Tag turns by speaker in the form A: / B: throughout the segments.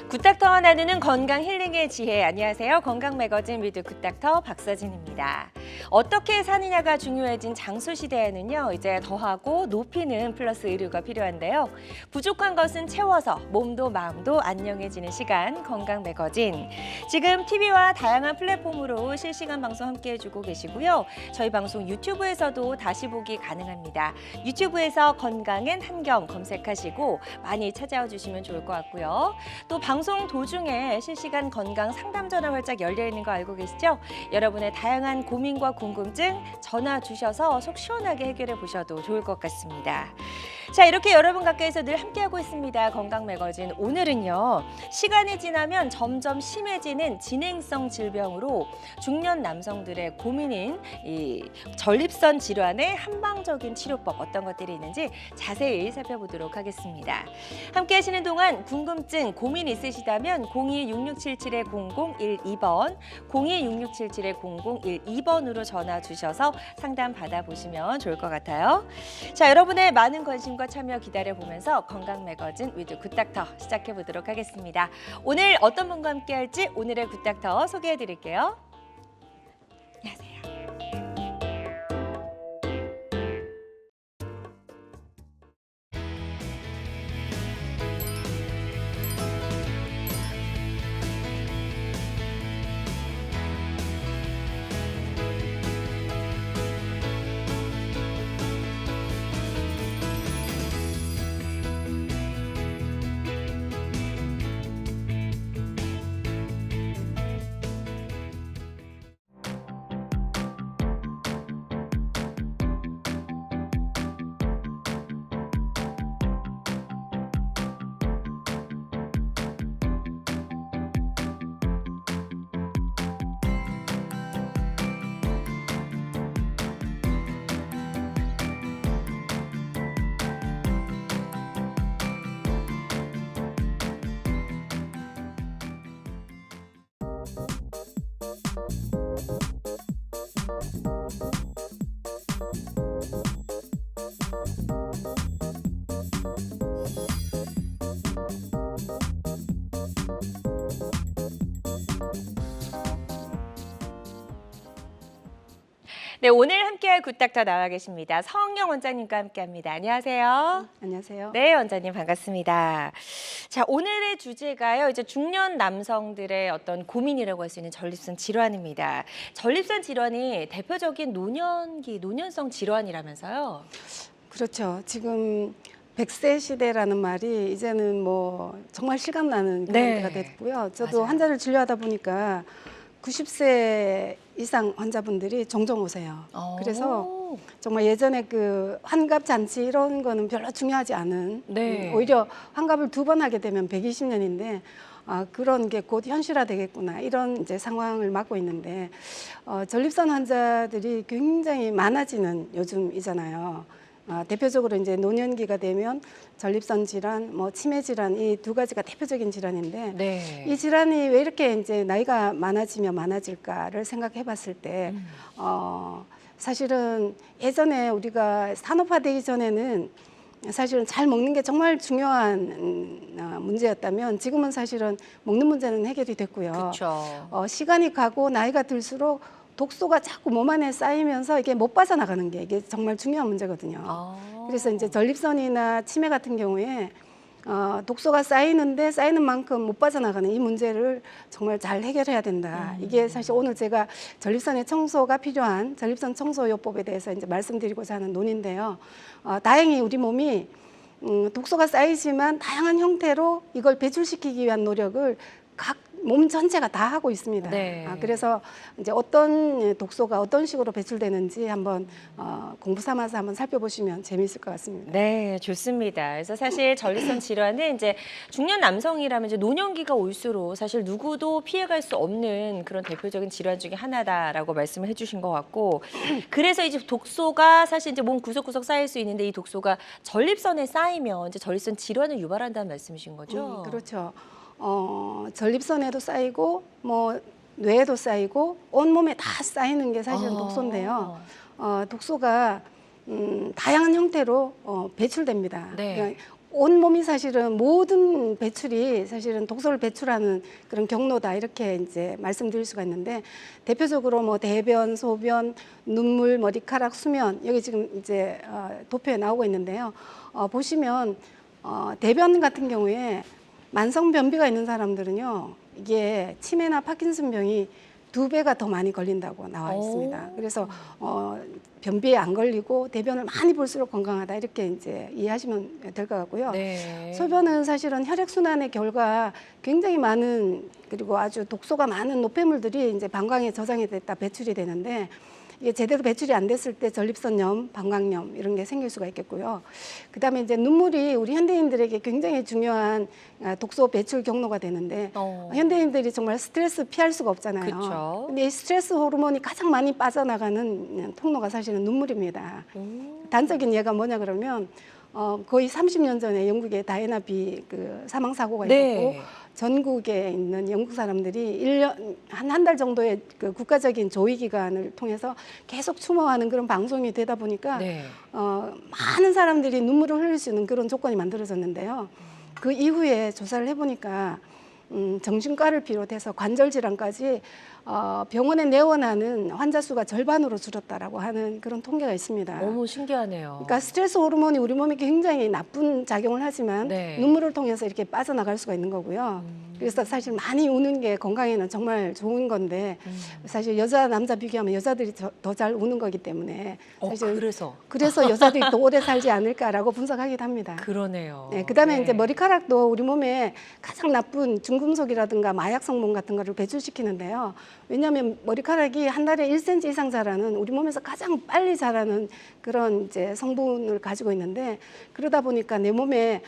A: 굿닥터와 나누는 건강 힐링의 지혜. 안녕하세요. 건강 매거진 위드 굿닥터 박서진입니다. 어떻게 사느냐가 중요해진 장수 시대에는요, 이제 더하고 높이는 플러스 의료가 필요한데요. 부족한 것은 채워서 몸도 마음도 안녕해지는 시간, 건강 매거진. 지금 TV와 다양한 플랫폼으로 실시간 방송 함께해주고 계시고요. 저희 방송 유튜브에서도 다시 보기 가능합니다. 유튜브에서 건강엔 한경 검색하시고 많이 찾아와 주시면 좋을 것 같고요. 또 방송 도중에 실시간 건강 상담 전화 활짝 열려 있는 거 알고 계시죠? 여러분의 다양한 고민과 궁금증 전화 주셔서 속 시원하게 해결해 보셔도 좋을 것 같습니다. 자, 이렇게 여러분 가까이서 늘 함께하고 있습니다. 건강 매거진. 오늘은요, 시간이 지나면 점점 심해지는 진행성 질병으로 중년 남성들의 고민인 이 전립선 질환의 한방적인 치료법 어떤 것들이 있는지 자세히 살펴보도록 하겠습니다. 함께 하시는 동안 궁금증, 고민 있으시다면 02-6677-0012번, 02-6677-0012번으로 전화 주셔서 상담 받아보시면 좋을 것 같아요. 자, 여러분의 많은 관심과 참여 기다려보면서 건강 매거진 위드 굿닥터 시작해보도록 하겠습니다. 오늘 어떤 분과 함께할지 오늘의 굿닥터 소개해드릴게요. 안녕하세요. 네, 오늘 함께할 굿닥터 나와 계십니다. 서은경 원장님과 함께합니다. 안녕하세요.
B: 안녕하세요.
A: 네, 원장님 반갑습니다. 자, 오늘의 주제가요, 이제 중년 남성들의 어떤 고민이라고 할 수 있는 전립선 질환입니다. 전립선 질환이 대표적인 노년기, 노년성 질환이라면서요?
B: 그렇죠. 지금 100세 시대라는 말이 이제는 뭐 정말 실감나는 그런 때가 됐고요. 저도
A: 맞아요.
B: 환자를 진료하다 보니까 90세 이상 환자분들이 종종 오세요. 그래서 정말 예전에 그 환갑 잔치 이런 거는 별로 중요하지 않은,
A: 네.
B: 오히려 환갑을 2번 하게 되면 120년인데 그런 게 곧 현실화 되겠구나, 이런 이제 상황을 맞고 있는데, 전립선 환자들이 굉장히 많아지는 요즘이잖아요. 대표적으로 이제 노년기가 되면 전립선 질환, 뭐 치매 질환, 이 두 가지가 대표적인 질환인데,
A: 네.
B: 이 질환이 왜 이렇게 이제 나이가 많아지면 많아질까를 생각해 봤을 때, 사실은 예전에 우리가 산업화되기 전에는 사실은 잘 먹는 게 정말 중요한 문제였다면, 지금은 사실은 먹는 문제는 해결이 됐고요.
A: 그렇죠.
B: 시간이 가고 나이가 들수록 독소가 자꾸 몸 안에 쌓이면서 이게 못 빠져나가는 게 이게 정말 중요한 문제거든요. 그래서 이제 전립선이나 치매 같은 경우에 독소가 쌓이는데 쌓이는 만큼 못 빠져나가는 이 문제를 정말 잘 해결해야 된다. 이게 사실 오늘 제가 전립선의 청소가 필요한 전립선 청소요법에 대해서 이제 말씀드리고자 하는 논인데요. 다행히 우리 몸이 독소가 쌓이지만 다양한 형태로 이걸 배출시키기 위한 노력을 각 몸 전체가 다 하고 있습니다.
A: 네.
B: 그래서 이제 어떤 독소가 어떤 식으로 배출되는지 한번 공부 삼아서 한번 살펴보시면 재미있을 것 같습니다.
A: 네, 좋습니다. 그래서 사실 전립선 질환은 이제 중년 남성이라면 이제 노년기가 올수록 사실 누구도 피해갈 수 없는 그런 대표적인 질환 중에 하나다라고 말씀을 해주신 것 같고, 그래서 이제 독소가 사실 이제 몸 구석구석 쌓일 수 있는데 이 독소가 전립선에 쌓이면 이제 전립선 질환을 유발한다는 말씀이신 거죠?
B: 그렇죠. 전립선에도 쌓이고 뭐 뇌에도 쌓이고 온몸에 다 쌓이는 게 사실은 독소인데요. 독소가 다양한 형태로 배출됩니다.
A: 네.
B: 그러니까 온 몸이 사실은 모든 배출이 사실은 독소를 배출하는 그런 경로다 이렇게 이제 말씀드릴 수가 있는데 대표적으로 뭐 대변, 소변, 눈물, 머리카락, 수면 여기 지금 이제 도표에 나오고 있는데요. 보시면 대변 같은 경우에 만성 변비가 있는 사람들은요 이게 치매나 파킨슨병이 2배가 더 많이 걸린다고 나와 있습니다. 그래서 변비에 안 걸리고 대변을 많이 볼수록 건강하다 이렇게 이제 이해하시면 될 것 같고요.
A: 네.
B: 소변은 사실은 혈액 순환의 결과 굉장히 많은 그리고 아주 독소가 많은 노폐물들이 이제 방광에 저장이 됐다 배출이 되는데 이게 제대로 배출이 안 됐을 때 전립선염, 방광염 이런 게 생길 수가 있겠고요. 그다음에 이제 눈물이 우리 현대인들에게 굉장히 중요한 독소 배출 경로가 되는데 현대인들이 정말 스트레스 피할 수가 없잖아요.
A: 그쵸.
B: 근데 이 스트레스 호르몬이 가장 많이 빠져나가는 통로가 사실은 눈물입니다. 단적인 예가 뭐냐 그러면 거의 30년 전에 영국의 다이애나 비 그 사망 사고가 있었고 전국에 있는 영국 사람들이 1년 한 달 정도의 그 국가적인 조의 기간을 통해서 계속 추모하는 그런 방송이 되다 보니까 많은 사람들이 눈물을 흘릴 수 있는 그런 조건이 만들어졌는데요. 그 이후에 조사를 해보니까 정신과를 비롯해서 관절 질환까지 병원에 내원하는 환자 수가 절반으로 줄었다라고 하는 그런 통계가 있습니다.
A: 너무 신기하네요.
B: 그러니까 스트레스 호르몬이 우리 몸에 굉장히 나쁜 작용을 하지만 눈물을 통해서 이렇게 빠져나갈 수가 있는 거고요. 그래서 사실 많이 우는 게 건강에는 정말 좋은 건데 사실 여자 남자 비교하면 여자들이 더 잘 우는 거기 때문에 사실 그래서 여자들이 더 오래 살지 않을까라고 분석하기도 합니다.
A: 그러네요.
B: 네, 그다음에 이제 머리카락도 우리 몸에 가장 나쁜 중금속이라든가 마약 성분 같은 거를 배출시키는데요. 왜냐하면 머리카락이 한 달에 1cm 이상 자라는 우리 몸에서 가장 빨리 자라는 그런 이제 성분을 가지고 있는데 그러다 보니까 내 몸에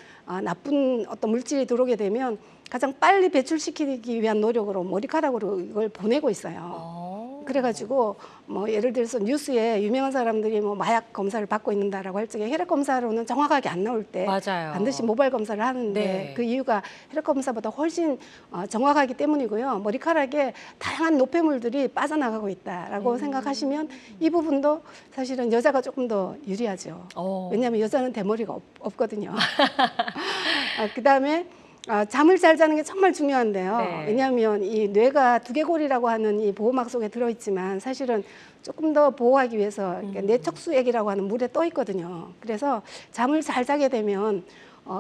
B: 나쁜 어떤 물질이 들어오게 되면 가장 빨리 배출시키기 위한 노력으로 머리카락으로 이걸 보내고 있어요. 그래가지고 뭐 예를 들어서 뉴스에 유명한 사람들이 뭐 마약 검사를 받고 있는다라고 할 적에 혈액 검사로는 정확하게 안 나올 때 반드시 모발 검사를 하는데 그 이유가 혈액 검사보다 훨씬 정확하기 때문이고요. 머리카락에 다양한 노폐물들이 빠져나가고 있다라고 생각하시면 이 부분도 사실은 여자가 조금 더 유리하죠. 왜냐하면 여자는 대머리가 없거든요. 그다음에 잠을 잘 자는 게 정말 중요한데요. 왜냐하면 이 뇌가 두개골이라고 하는 이 보호막 속에 들어있지만 사실은 조금 더 보호하기 위해서 뇌척수액이라고 하는 물에 떠 있거든요. 그래서 잠을 잘 자게 되면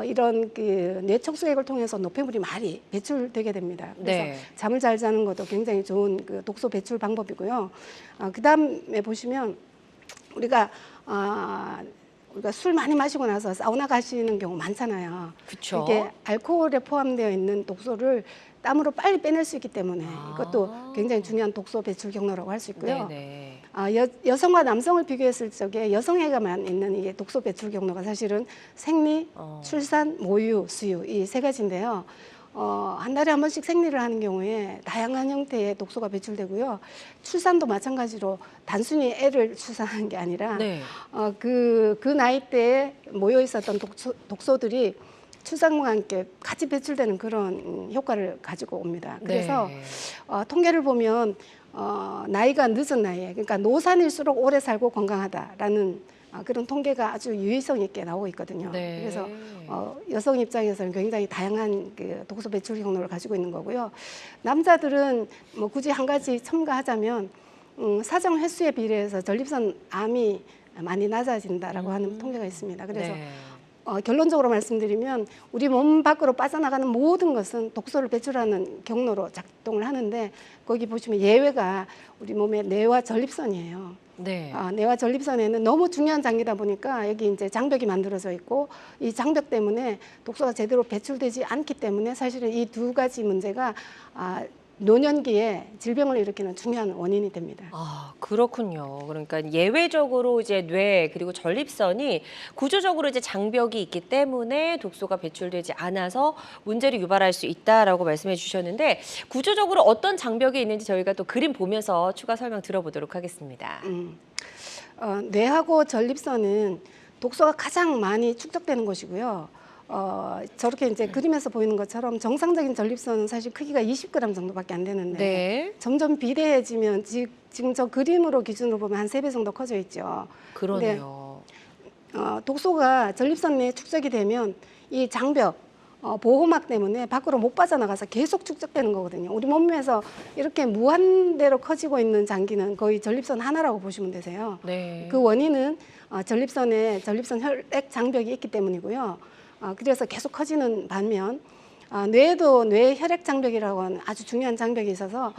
B: 이런 그 뇌척수액을 통해서 노폐물이 많이 배출되게 됩니다. 그래서 잠을 잘 자는 것도 굉장히 좋은 그 독소 배출 방법이고요. 그다음에 보시면 우리가 술 많이 마시고 나서 사우나 가시는 경우 많잖아요.
A: 그쵸.
B: 이게 알코올에 포함되어 있는 독소를 땀으로 빨리 빼낼 수 있기 때문에 이것도 굉장히 중요한 독소 배출 경로라고 할 수 있고요. 여성과 남성을 비교했을 적에 여성에게만 있는 이게 독소 배출 경로가 사실은 생리, 출산, 모유, 수유 이 세 가지인데요. 한 달에 한 번씩 생리를 하는 경우에 다양한 형태의 독소가 배출되고요. 출산도 마찬가지로 단순히 애를 출산하는 게 아니라 그 나이 때에 모여 있었던 독소들이 출산과 함께 같이 배출되는 그런 효과를 가지고 옵니다. 그래서 통계를 보면 나이가 늦은 나이에 그러니까 노산일수록 오래 살고 건강하다라는 그런 통계가 아주 유의성 있게 나오고 있거든요. 그래서 여성 입장에서는 굉장히 다양한 그 독소 배출 경로를 가지고 있는 거고요. 남자들은 뭐 굳이 한 가지 첨가하자면 사정 횟수에 비례해서 전립선 암이 많이 낮아진다라고 하는 통계가 있습니다. 그래서 결론적으로 말씀드리면 우리 몸 밖으로 빠져나가는 모든 것은 독소를 배출하는 경로로 작동을 하는데 거기 보시면 예외가 우리 몸의 뇌와 전립선이에요. 뇌와 전립선에는 너무 중요한 장기다 보니까 여기 이제 장벽이 만들어져 있고 이 장벽 때문에 독소가 제대로 배출되지 않기 때문에 사실은 이 두 가지 문제가 노년기에 질병을 일으키는 중요한 원인이 됩니다.
A: 그렇군요. 그러니까 예외적으로 이제 뇌 그리고 전립선이 구조적으로 이제 장벽이 있기 때문에 독소가 배출되지 않아서 문제를 유발할 수 있다라고 말씀해 주셨는데 구조적으로 어떤 장벽이 있는지 저희가 또 그림 보면서 추가 설명 들어보도록 하겠습니다.
B: 뇌하고 전립선은 독소가 가장 많이 축적되는 곳이고요. 저렇게 이제 그림에서 보이는 것처럼 정상적인 전립선은 사실 크기가 20g 정도밖에 안 되는데 점점 비대해지면 지금 저 그림으로 기준으로 보면 한 3배 정도 커져 있죠.
A: 그러네요.
B: 독소가 전립선에 축적이 되면 이 장벽 보호막 때문에 밖으로 못 빠져나가서 계속 축적되는 거거든요. 우리 몸에서 이렇게 무한대로 커지고 있는 장기는 거의 전립선 하나라고 보시면 되세요.
A: 네.
B: 그 원인은 전립선에 전립선 혈액 장벽이 있기 때문이고요. 그래서 계속 커지는 반면 뇌에도 뇌 혈액 장벽이라고 하는 아주 중요한 장벽이 있어서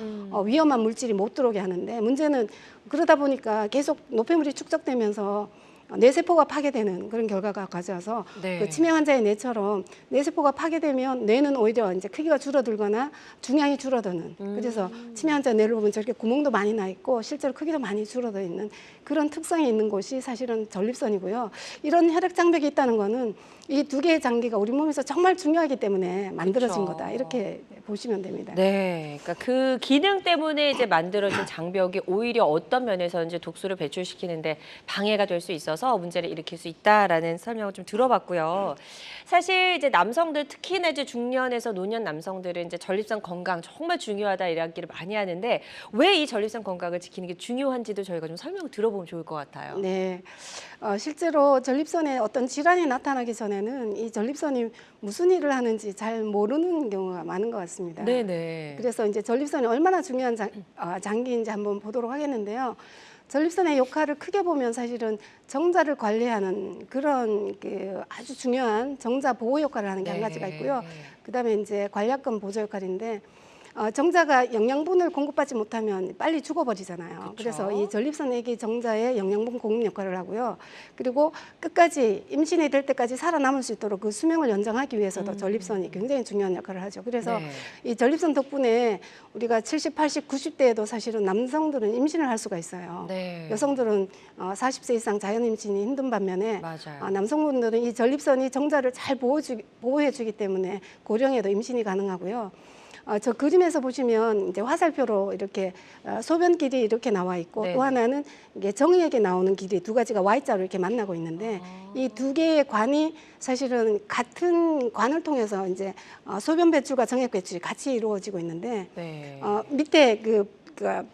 B: 위험한 물질이 못 들어오게 하는데, 문제는 그러다 보니까 계속 노폐물이 축적되면서 뇌세포가 파괴되는 그런 결과가 가져와서
A: 네.
B: 그 치매 환자의 뇌처럼 뇌세포가 파괴되면 뇌는 오히려 이제 크기가 줄어들거나 중량이 줄어드는, 그래서 치매 환자 뇌를 보면 저렇게 구멍도 많이 나 있고 실제로 크기도 많이 줄어들 있는 그런 특성이 있는 곳이 사실은 전립선이고요. 이런 혈액 장벽이 있다는 거는 이 두 개의 장기가 우리 몸에서 정말 중요하기 때문에 만들어진
A: 그렇죠.
B: 거다, 이렇게 보시면 됩니다.
A: 네, 그러니까 그 기능 때문에 이제 만들어진 장벽이 오히려 어떤 면에서 이제 독소를 배출시키는데 방해가 될 수 있어서 문제를 일으킬 수 있다라는 설명을 좀 들어봤고요. 사실 이제 남성들, 특히나 이제 중년에서 노년 남성들은 이제 전립선 건강 정말 중요하다 이야기를 많이 하는데, 왜 이 전립선 건강을 지키는 게 중요한지도 저희가 좀 설명을 들어보면 좋을 것 같아요.
B: 네, 실제로 전립선에 어떤 질환이 나타나기 전에는 이 전립선이 무슨 일을 하는지 잘 모르는 경우가 많은 것 같습니다.
A: 네네.
B: 그래서 이제 전립선이 얼마나 중요한 장기인지 한번 보도록 하겠는데요. 전립선의 역할을 크게 보면 사실은 정자를 관리하는 그런 그 아주 중요한 정자 보호 역할을 하는 게 한 가지가 있고요. 그다음에 이제 관략근 보조 역할인데, 정자가 영양분을 공급받지 못하면 빨리 죽어버리잖아요.
A: 그쵸.
B: 그래서 이 전립선액이 정자의 영양분 공급 역할을 하고요. 그리고 끝까지 임신이 될 때까지 살아남을 수 있도록 그 수명을 연장하기 위해서도 전립선이 굉장히 중요한 역할을 하죠. 그래서
A: 네.
B: 이 전립선 덕분에 우리가 70, 80, 90대에도 사실은 남성들은 임신을 할 수가 있어요.
A: 네.
B: 여성들은 40세 이상 자연 임신이 힘든 반면에
A: 맞아요.
B: 남성분들은 이 전립선이 정자를 잘 보호해주기 때문에 고령에도 임신이 가능하고요. 저 그림에서 보시면 이제 화살표로 이렇게 소변 길이 이렇게 나와 있고,
A: 네네.
B: 또 하나는 이게 정액에 나오는 길이 두 가지가 Y자로 이렇게 만나고 있는데, 이 두 개의 관이 사실은 같은 관을 통해서 이제 소변 배출과 정액 배출이 같이 이루어지고 있는데,
A: 네.
B: 밑에 그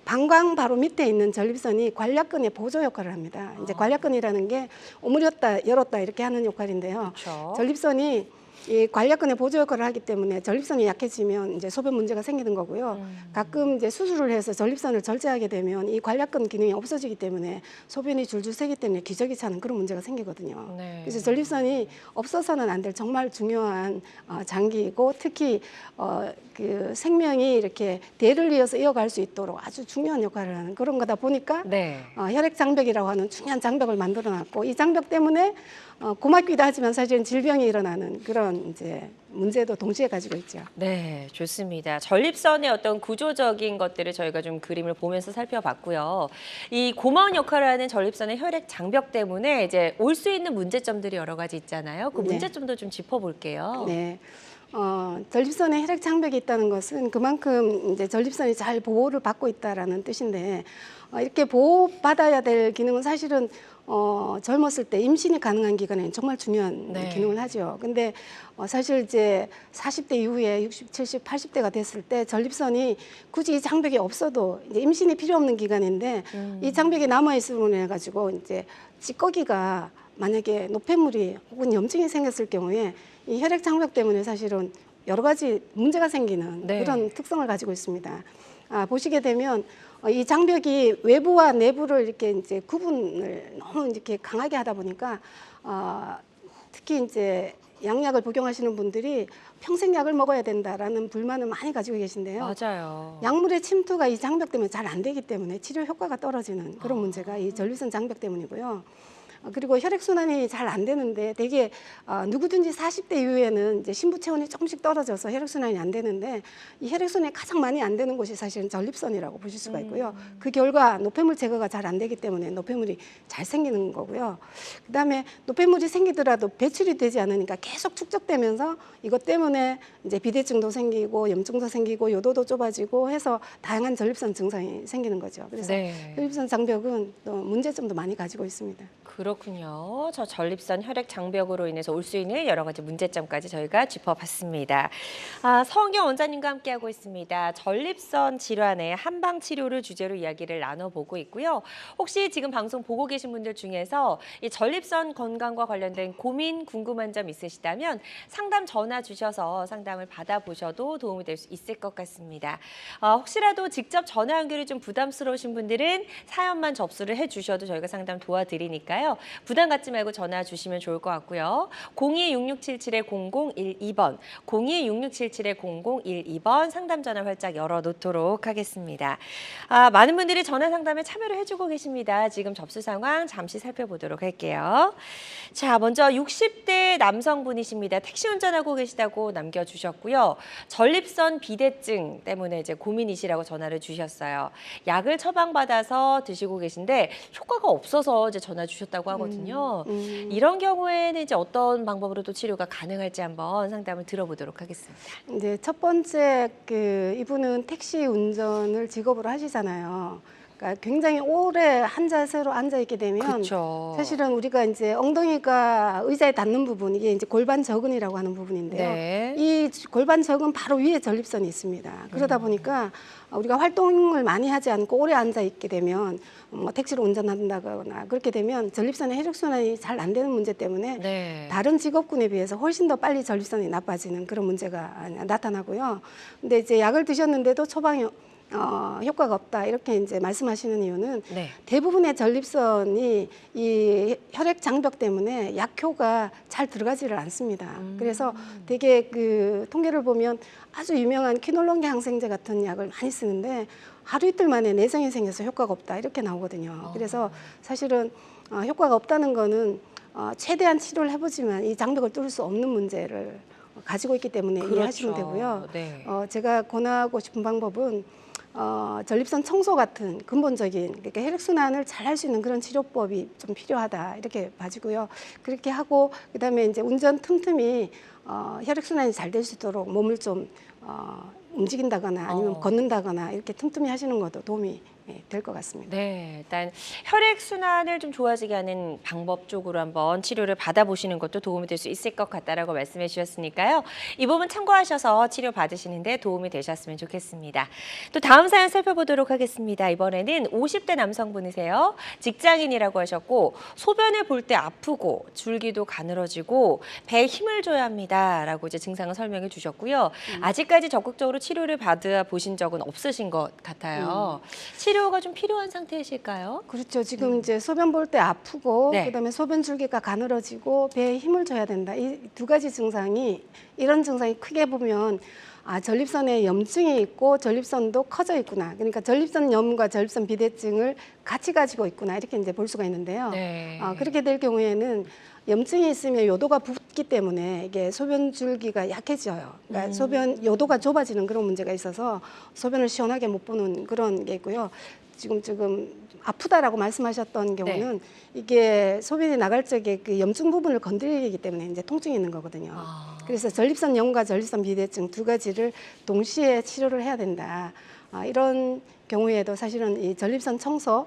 B: 방광 바로 밑에 있는 전립선이 관략근의 보조 역할을 합니다. 이제 관략근이라는 게 오므렸다 열었다 이렇게 하는 역할인데요.
A: 그렇죠.
B: 전립선이 이 관략근의 보조 역할을 하기 때문에 전립선이 약해지면 이제 소변 문제가 생기는 거고요. 가끔 이제 수술을 해서 전립선을 절제하게 되면 이 관략근 기능이 없어지기 때문에 소변이 줄줄 새기 때문에 기저귀 차는 그런 문제가 생기거든요.
A: 네.
B: 그래서 전립선이 없어서는 안 될 정말 중요한 장기이고, 특히 그 생명이 이렇게 대를 이어서 이어갈 수 있도록 아주 중요한 역할을 하는 그런 거다 보니까
A: 네.
B: 혈액 장벽이라고 하는 중요한 장벽을 만들어놨고, 이 장벽 때문에 고맙기도 하지만 사실은 질병이 일어나는 그런 이제 문제도 동시에 가지고 있죠.
A: 네, 좋습니다. 전립선의 어떤 구조적인 것들을 저희가 좀 그림을 보면서 살펴봤고요. 이 고마운 역할을 하는 전립선의 혈액 장벽 때문에 이제 올 수 있는 문제점들이 여러 가지 있잖아요. 그
B: 네.
A: 문제점도 좀 짚어볼게요.
B: 네. 전립선에 혈액 장벽이 있다는 것은 그만큼 이제 전립선이 잘 보호를 받고 있다라는 뜻인데, 이렇게 보호받아야 될 기능은 사실은 젊었을 때 임신이 가능한 기간에 정말 중요한
A: 네.
B: 기능을 하죠. 근데 사실 이제 40대 이후에 60, 70, 80대가 됐을 때 전립선이 굳이 이 장벽이 없어도 이제 임신이 필요 없는 기간인데, 이 장벽이 남아 있음으로 인해 가지고 이제 찌꺼기가 만약에 노폐물이 혹은 염증이 생겼을 경우에 이 혈액 장벽 때문에 사실은 여러 가지 문제가 생기는
A: 네.
B: 그런 특성을 가지고 있습니다. 보시게 되면 이 장벽이 외부와 내부를 이렇게 이제 구분을 너무 이렇게 강하게 하다 보니까 특히 이제 양약을 복용하시는 분들이 평생 약을 먹어야 된다라는 불만을 많이 가지고 계신데요.
A: 맞아요.
B: 약물의 침투가 이 장벽 때문에 잘 안 되기 때문에 치료 효과가 떨어지는 그런 문제가 이 전립선 장벽 때문이고요. 그리고 혈액순환이 잘 안 되는데, 되게 누구든지 40대 이후에는 이제 신부 체온이 조금씩 떨어져서 혈액순환이 안 되는데, 이 혈액순환이 가장 많이 안 되는 곳이 사실은 전립선이라고 보실 수가 있고요. 그 결과 노폐물 제거가 잘 안 되기 때문에 노폐물이 잘 생기는 거고요. 그다음에 노폐물이 생기더라도 배출이 되지 않으니까 계속 축적되면서 이것 때문에 이제 비대증도 생기고 염증도 생기고 요도도 좁아지고 해서 다양한 전립선 증상이 생기는 거죠. 그래서
A: 네.
B: 전립선 장벽은 또 문제점도 많이 가지고 있습니다.
A: 그렇군요. 저 전립선 혈액 장벽으로 인해서 올 수 있는 여러 가지 문제점까지 저희가 짚어봤습니다. 서은경 원장님과 함께하고 있습니다. 전립선 질환의 한방 치료를 주제로 이야기를 나눠보고 있고요. 혹시 지금 방송 보고 계신 분들 중에서 이 전립선 건강과 관련된 고민, 궁금한 점 있으시다면 상담 전화 주셔서 상담을 받아보셔도 도움이 될 수 있을 것 같습니다. 혹시라도 직접 전화 연결이 좀 부담스러우신 분들은 사연만 접수를 해주셔도 저희가 상담 도와드리니까요. 부담 갖지 말고 전화 주시면 좋을 것 같고요. 02-6677-0012번, 02-6677-0012번 상담 전화 활짝 열어놓도록 하겠습니다. 많은 분들이 전화 상담에 참여를 해주고 계십니다. 지금 접수 상황 잠시 살펴보도록 할게요. 자, 먼저 60대 남성분이십니다. 택시 운전하고 계시다고 남겨주셨고요. 전립선 비대증 때문에 이제 고민이시라고 전화를 주셨어요. 약을 처방받아서 드시고 계신데 효과가 없어서 이제 전화 주셨다고 하거든요. 이런 경우에는 이제 어떤 방법으로 또 치료가 가능할지 한번 상담을 들어보도록 하겠습니다.
B: 이제 첫 번째 이분은 택시 운전을 직업으로 하시잖아요. 그러니까 굉장히 오래 한 자세로 앉아 있게 되면
A: 그렇죠.
B: 사실은 우리가 이제 엉덩이가 의자에 닿는 부분, 이게 이제 골반 저근이라고 하는 부분인데요.
A: 네.
B: 이 골반 저근 바로 위에 전립선이 있습니다. 그러다 보니까 우리가 활동을 많이 하지 않고 오래 앉아 있게 되면 뭐 택시를 운전한다거나 그렇게 되면 전립선의 혈액순환이 잘 안 되는 문제 때문에
A: 네.
B: 다른 직업군에 비해서 훨씬 더 빨리 전립선이 나빠지는 그런 문제가 나타나고요. 근데 이제 약을 드셨는데도 처방이 효과가 없다 이렇게 이제 말씀하시는 이유는
A: 네.
B: 대부분의 전립선이 이 혈액 장벽 때문에 약효가 잘 들어가지를 않습니다. 그래서 되게 그 통계를 보면 아주 유명한 퀴놀론계 항생제 같은 약을 많이 쓰는데 하루 이틀 만에 내성이 생겨서 효과가 없다 이렇게 나오거든요. 그래서 사실은 효과가 없다는 거는 최대한 치료를 해보지만 이 장벽을 뚫을 수 없는 문제를 가지고 있기 때문에
A: 그렇죠.
B: 이해하시면 되고요.
A: 네.
B: 제가 권하고 싶은 방법은 전립선 청소 같은 근본적인 그러니까 혈액순환을 잘 할 수 있는 그런 치료법이 좀 필요하다 이렇게 봐지고요. 그렇게 하고 그다음에 이제 운전 틈틈이 혈액순환이 잘 될 수 있도록 몸을 좀 움직인다거나 아니면 걷는다거나 이렇게 틈틈이 하시는 것도 도움이 될 것 같습니다.
A: 네, 일단 혈액 순환을 좀 좋아지게 하는 방법 쪽으로 한번 치료를 받아보시는 것도 도움이 될 수 있을 것 같다라고 말씀해 주셨으니까요. 이 부분 참고하셔서 치료 받으시는데 도움이 되셨으면 좋겠습니다. 또 다음 사연 살펴보도록 하겠습니다. 이번에는 50대 남성분이세요. 직장인이라고 하셨고 소변을 볼 때 아프고 줄기도 가늘어지고 배에 힘을 줘야 합니다라고 이제 증상을 설명해 주셨고요. 아직까지 적극적으로 치료를 받아 보신 적은 없으신 것 같아요. 치료가 좀 필요한 상태이실까요?
B: 그렇죠. 지금 이제 소변 볼 때 아프고
A: 네.
B: 그다음에 소변 줄기가 가늘어지고 배에 힘을 줘야 된다. 이 두 가지 증상이 이런 증상이 크게 보면 전립선에 염증이 있고 전립선도 커져 있구나. 그러니까 전립선염과 전립선 비대증을 같이 가지고 있구나. 이렇게 이제 볼 수가 있는데요.
A: 네.
B: 그렇게 될 경우에는 염증이 있으면 요도가 붓기 때문에 이게 소변 줄기가 약해져요. 그러니까 소변 요도가 좁아지는 그런 문제가 있어서 소변을 시원하게 못 보는 그런 게 있고요. 지금 아프다라고 말씀하셨던 경우는 이게 소변이 나갈 적에 그 염증 부분을 건드리기 때문에 이제 통증이 있는 거거든요. 그래서 전립선염과 전립선 비대증 두 가지를 동시에 치료를 해야 된다. 이런 경우에도 사실은 이 전립선 청소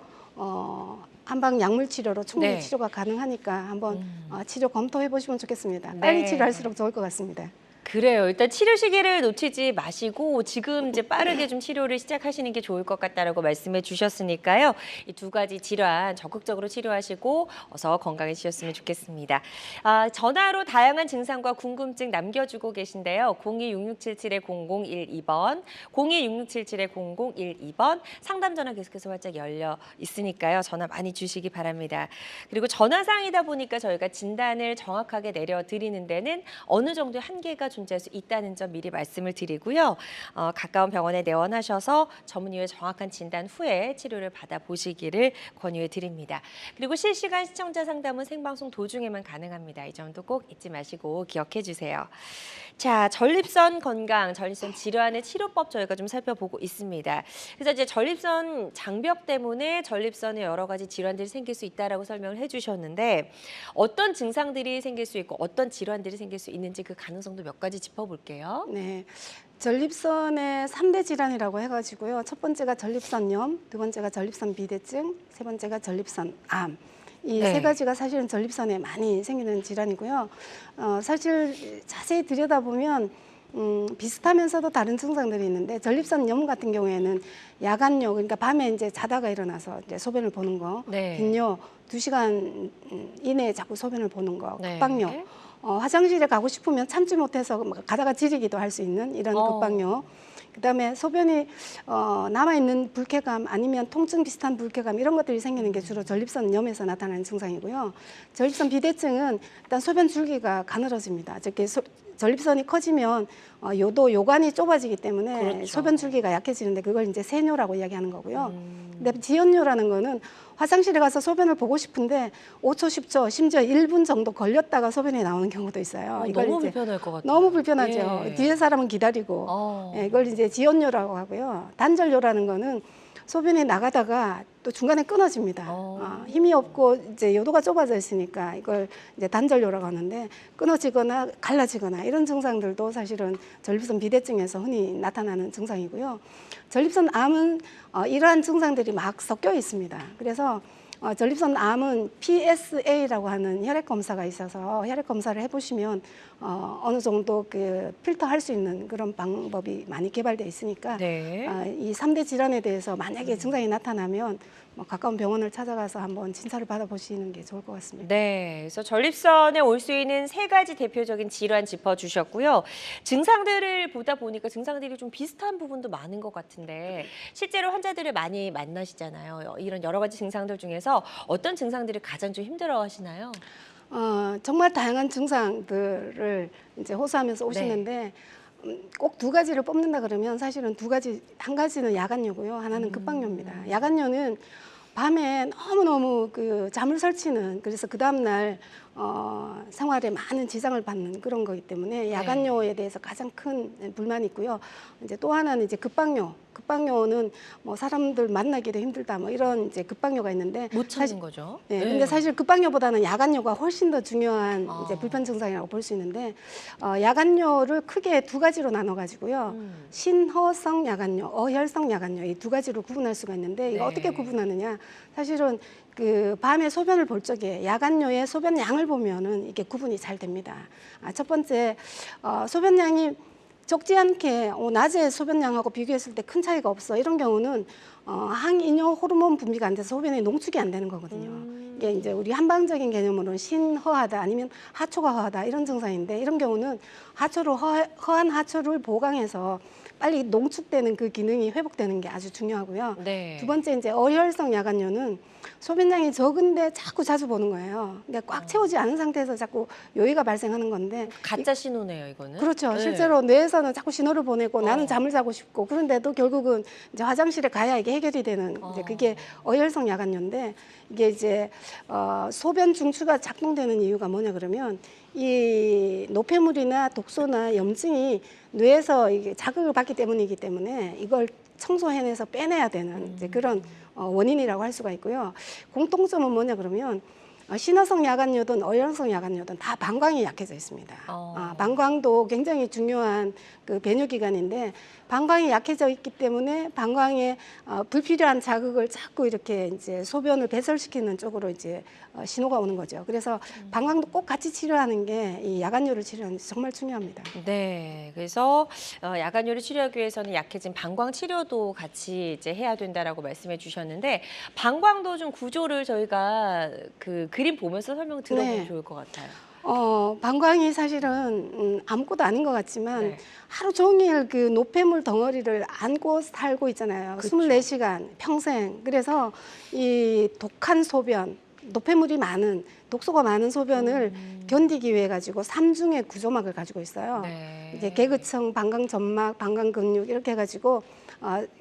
B: 한방 약물 치료로 충분히
A: 네.
B: 치료가 가능하니까 한번 치료 검토해 보시면 좋겠습니다.
A: 네.
B: 빨리 치료할수록 좋을 것 같습니다.
A: 그래요. 일단 치료 시기를 놓치지 마시고 지금 이제 빠르게 좀 치료를 시작하시는 게 좋을 것 같다라고 말씀해 주셨으니까요. 이 두 가지 질환 적극적으로 치료하시고 어서 건강해지셨으면 좋겠습니다. 전화로 다양한 증상과 궁금증 남겨주고 계신데요. 02-6677-0012번, 02-6677-0012번 상담 전화 계속해서 활짝 열려 있으니까요. 전화 많이 주시기 바랍니다. 그리고 전화상이다 보니까 저희가 진단을 정확하게 내려드리는 데는 어느 정도의 한계가 존재할 수 있다는 점 미리 말씀을 드리고요. 가까운 병원에 내원하셔서 전문의의 정확한 진단 후에 치료를 받아보시기를 권유해 드립니다. 그리고 실시간 시청자 상담은 생방송 도중에만 가능합니다. 이 점도 꼭 잊지 마시고 기억해 주세요. 자, 전립선 건강, 전립선 질환의 치료법 저희가 좀 살펴보고 있습니다. 그래서 이제 전립선 장벽 때문에 전립선에 여러 가지 질환들이 생길 수 있다라고 설명을 해주셨는데 어떤 증상들이 생길 수 있고 어떤 질환들이 생길 수 있는지 그 가능성도 몇 가지 짚어볼게요.
B: 네. 전립선의 3대 질환이라고 해가지고요. 첫 번째가 전립선염, 두 번째가 전립선 비대증, 세 번째가 전립선암. 이
A: 네.
B: 세 가지가 사실은 전립선에 많이 생기는 질환이고요. 사실 자세히 들여다보면 비슷하면서도 다른 증상들이 있는데 전립선염 같은 경우에는 야간뇨, 그러니까 밤에 이제 자다가 일어나서 이제 소변을 보는 거,
A: 네.
B: 빈뇨, 2시간 이내에 자꾸 소변을 보는 거,
A: 네.
B: 급박뇨, 화장실에 가고 싶으면 참지 못해서 막 가다가 지리기도 할 수 있는 이런 급박뇨. 그다음에 소변이 남아있는 불쾌감 아니면 통증 비슷한 불쾌감 이런 것들이 생기는 게 주로 전립선염에서 나타나는 증상이고요. 전립선 비대증은 일단 소변 줄기가 가늘어집니다. 즉 전립선이 커지면 요관이 좁아지기 때문에
A: 그렇죠.
B: 소변 줄기가 약해지는데 그걸 이제 세뇨라고 이야기하는 거고요. 근데 지연뇨라는 거는 화장실에 가서 소변을 보고 싶은데 5초, 10초, 심지어 1분 정도 걸렸다가 소변이 나오는 경우도 있어요. 이걸
A: 너무
B: 이제
A: 불편할 것 같아요.
B: 너무 불편하죠.
A: 예.
B: 뒤에 사람은 기다리고. 예, 이걸 이제 지연뇨라고 하고요. 단절뇨라는 거는 소변이 나가다가 또 중간에 끊어집니다. 힘이 없고 이제 요도가 좁아져 있으니까 이걸 이제 단절뇨라고 하는데 끊어지거나 갈라지거나 이런 증상들도 사실은 전립선 비대증에서 흔히 나타나는 증상이고요. 전립선 암은 이러한 증상들이 막 섞여 있습니다. 그래서 전립선 암은 PSA라고 하는 혈액 검사가 있어서 혈액 검사를 해보시면 어느 정도 그 필터할 수 있는 그런 방법이 많이 개발되어 있으니까
A: 네.
B: 이 3대 질환에 대해서 만약에 증상이 나타나면 가까운 병원을 찾아가서 한번 진찰을 받아보시는 게 좋을 것 같습니다.
A: 네, 그래서 전립선에 올 수 있는 세 가지 대표적인 질환 짚어주셨고요. 증상들을 보다 보니까 증상들이 좀 비슷한 부분도 많은 것 같은데 실제로 환자들을 많이 만나시잖아요. 이런 여러 가지 증상들 중에서 어떤 증상들을 가장 좀 힘들어하시나요?
B: 정말 다양한 증상들을 이제 호소하면서 오시는데 꼭 두 가지를 뽑는다 그러면 사실은 두 가지, 한 가지는 야간뇨고요. 하나는 급박뇨입니다. 야간뇨는 밤에 너무너무 그 잠을 설치는 그래서 그 다음날 생활에 많은 지장을 받는 그런 거기 때문에 야간뇨에 대해서 가장 큰 불만이 있고요. 이제 또 하나는 이제 급박뇨. 급박뇨는 뭐 사람들 만나기도 힘들다 뭐 이런 이제 급박뇨가 있는데
A: 못 찾는 거죠.
B: 네, 근데 사실 급박뇨보다는 야간뇨가 훨씬 더 중요한 이제 불편 증상이라고 볼 수 있는데 야간뇨를 크게 두 가지로 나눠 가지고요. 신허성 야간뇨, 어혈성 야간뇨 이 두 가지로 구분할 수가 있는데 이거 어떻게 구분하느냐? 사실은 그 밤에 소변을 볼 적에 야간뇨의 소변량을 보면은 이게 구분이 잘 됩니다. 첫 번째 소변량이 적지 않게 낮에 소변량하고 비교했을 때 큰 차이가 없어 이런 경우는 항이뇨 호르몬 분비가 안 돼서 소변이 농축이 안 되는 거거든요. 이게 이제 우리 한방적인 개념으로는 신허하다 아니면 하초가 허하다 이런 증상인데 이런 경우는 하초로 허한 하초를 보강해서 빨리 농축되는 그 기능이 회복되는 게 아주 중요하고요.
A: 네.
B: 두 번째 이제 어혈성 야간뇨는 소변량이 적은데 자꾸 자주 보는 거예요. 그러니까 꽉 채우지 않은 상태에서 자꾸 요의가 발생하는 건데
A: 가짜 신호네요, 이거는.
B: 그렇죠.
A: 네.
B: 실제로 뇌에서는 자꾸 신호를 보내고 나는 잠을 자고 싶고 그런데도 결국은 이제 화장실에 가야 이게 해결이 되는 이제 그게 어혈성 야간뇨인데 이게 이제 소변 중추가 작동되는 이유가 뭐냐 그러면 이 노폐물이나 독소나 염증이 뇌에서 이게 자극을 받기 때문이기 때문에 이걸 청소해내서 빼내야 되는 이제 그런 원인이라고 할 수가 있고요. 공통점은 뭐냐 그러면 신호성 야간뇨든 어혈성 야간뇨든 다 방광이 약해져 있습니다. 방광도 굉장히 중요한 그 배뇨기관인데 방광이 약해져 있기 때문에 방광에 불필요한 자극을 자꾸 이렇게 이제 소변을 배설시키는 쪽으로 이제 신호가 오는 거죠. 그래서 방광도 꼭 같이 치료하는 게 이 야간뇨를 치료하는 게 정말 중요합니다.
A: 네, 그래서 야간뇨를 치료하기 위해서는 약해진 방광 치료도 같이 이제 해야 된다라고 말씀해 주셨는데 방광도 좀 구조를 저희가 그 그림 보면서 설명 들어보면 좋을 것 같아요.
B: 방광이 사실은 아무것도 아닌 것 같지만 하루 종일 그 노폐물 덩어리를 안고 살고 있잖아요.
A: 그쵸.
B: 24시간 평생. 그래서 이 독한 소변, 노폐물이 많은 독소가 많은 소변을 견디기 위해 가지고 삼중의 구조막을 가지고 있어요. 이제 개그층, 방광점막, 방광근육 이렇게 해가지고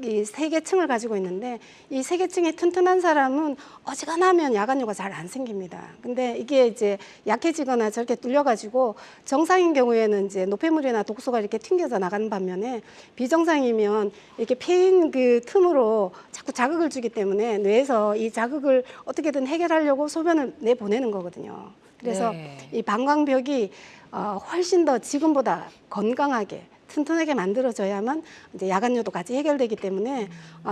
B: 이 세 개 층을 가지고 있는데 이 세 개 층이 튼튼한 사람은 어지간하면 야간뇨가 잘 안 생깁니다. 근데 이게 이제 약해지거나 저렇게 뚫려가지고 정상인 경우에는 이제 노폐물이나 독소가 이렇게 튕겨져 나가는 반면에 비정상이면 이렇게 패인 그 틈으로 자꾸 자극을 주기 때문에 뇌에서 이 자극을 어떻게든 해결하려고 소변을 내보내는 거거든요. 그래서 이 방광벽이 훨씬 더 지금보다 건강하게 튼튼하게 만들어져야만 이제 야간요도 같이 해결되기 때문에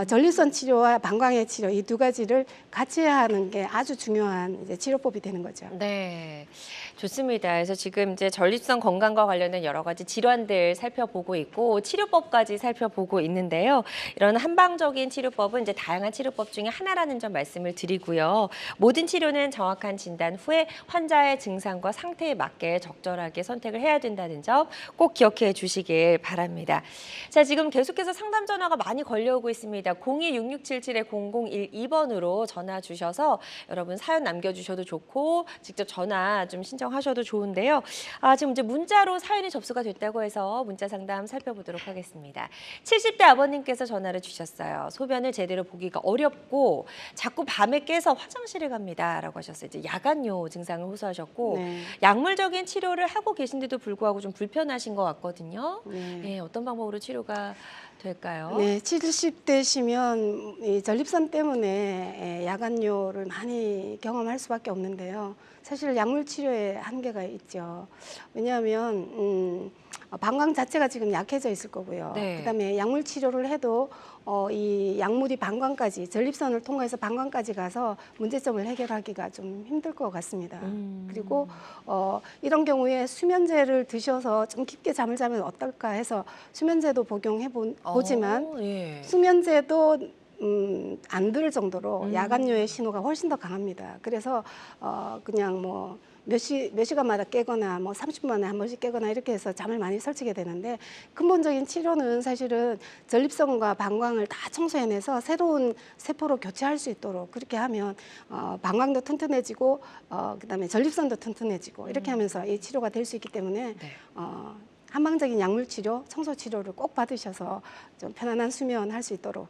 B: 전립선 치료와 방광의 치료 이 두 가지를 같이 하는 게 아주 중요한 이제 치료법이 되는 거죠.
A: 네, 좋습니다. 그래서 지금 이제 전립선 건강과 관련된 여러 가지 질환들 살펴보고 있고 치료법까지 살펴보고 있는데요. 이런 한방적인 치료법은 이제 다양한 치료법 중에 하나라는 점 말씀을 드리고요. 모든 치료는 정확한 진단 후에 환자의 증상과 상태에 맞게 적절하게 선택을 해야 된다는 점 꼭 기억해 주시길 바랍니다. 자, 지금 계속해서 상담 전화가 많이 걸려오고 있습니다. 02-6677-0012번으로 전화 주셔서 여러분 사연 남겨주셔도 좋고 직접 전화 좀 신청하셔도 좋은데요. 지금 이제 문자로 사연이 접수가 됐다고 해서 문자 상담 살펴보도록 하겠습니다. 70대 아버님께서 전화를 주셨어요. 소변을 제대로 보기가 어렵고 자꾸 밤에 깨서 화장실을 갑니다라고 하셨어요. 이제 야간요 증상을 호소하셨고
B: 네.
A: 약물적인 치료를 하고 계신데도 불구하고 좀 불편하신 것 같거든요.
B: 네.
A: 네, 어떤 방법으로 치료가 될까요?
B: 네, 70대시면 이 전립선 때문에 야간요를 많이 경험할 수밖에 없는데요. 사실 약물 치료에 한계가 있죠. 왜냐하면 방광 자체가 지금 약해져 있을 거고요.
A: 네.
B: 그다음에 약물 치료를 해도 이 약물이 방광까지 전립선을 통해서 방광까지 가서 문제점을 해결하기가 좀 힘들 것 같습니다. 그리고 이런 경우에 수면제를 드셔서 좀 깊게 잠을 자면 어떨까 해서 수면제도 복용해 보지만
A: 예.
B: 수면제도 안 들을 정도로 야간요의 신호가 훨씬 더 강합니다. 그래서 그냥 뭐 몇 시간마다 깨거나 뭐 30분 만에 한 번씩 깨거나 이렇게 해서 잠을 많이 설치게 되는데 근본적인 치료는 사실은 전립선과 방광을 다 청소해내서 새로운 세포로 교체할 수 있도록 그렇게 하면 방광도 튼튼해지고 그다음에 전립선도 튼튼해지고 이렇게 하면서 이 치료가 될 수 있기 때문에
A: 네.
B: 한방적인 약물 치료, 청소 치료를 꼭 받으셔서 좀 편안한 수면 할 수 있도록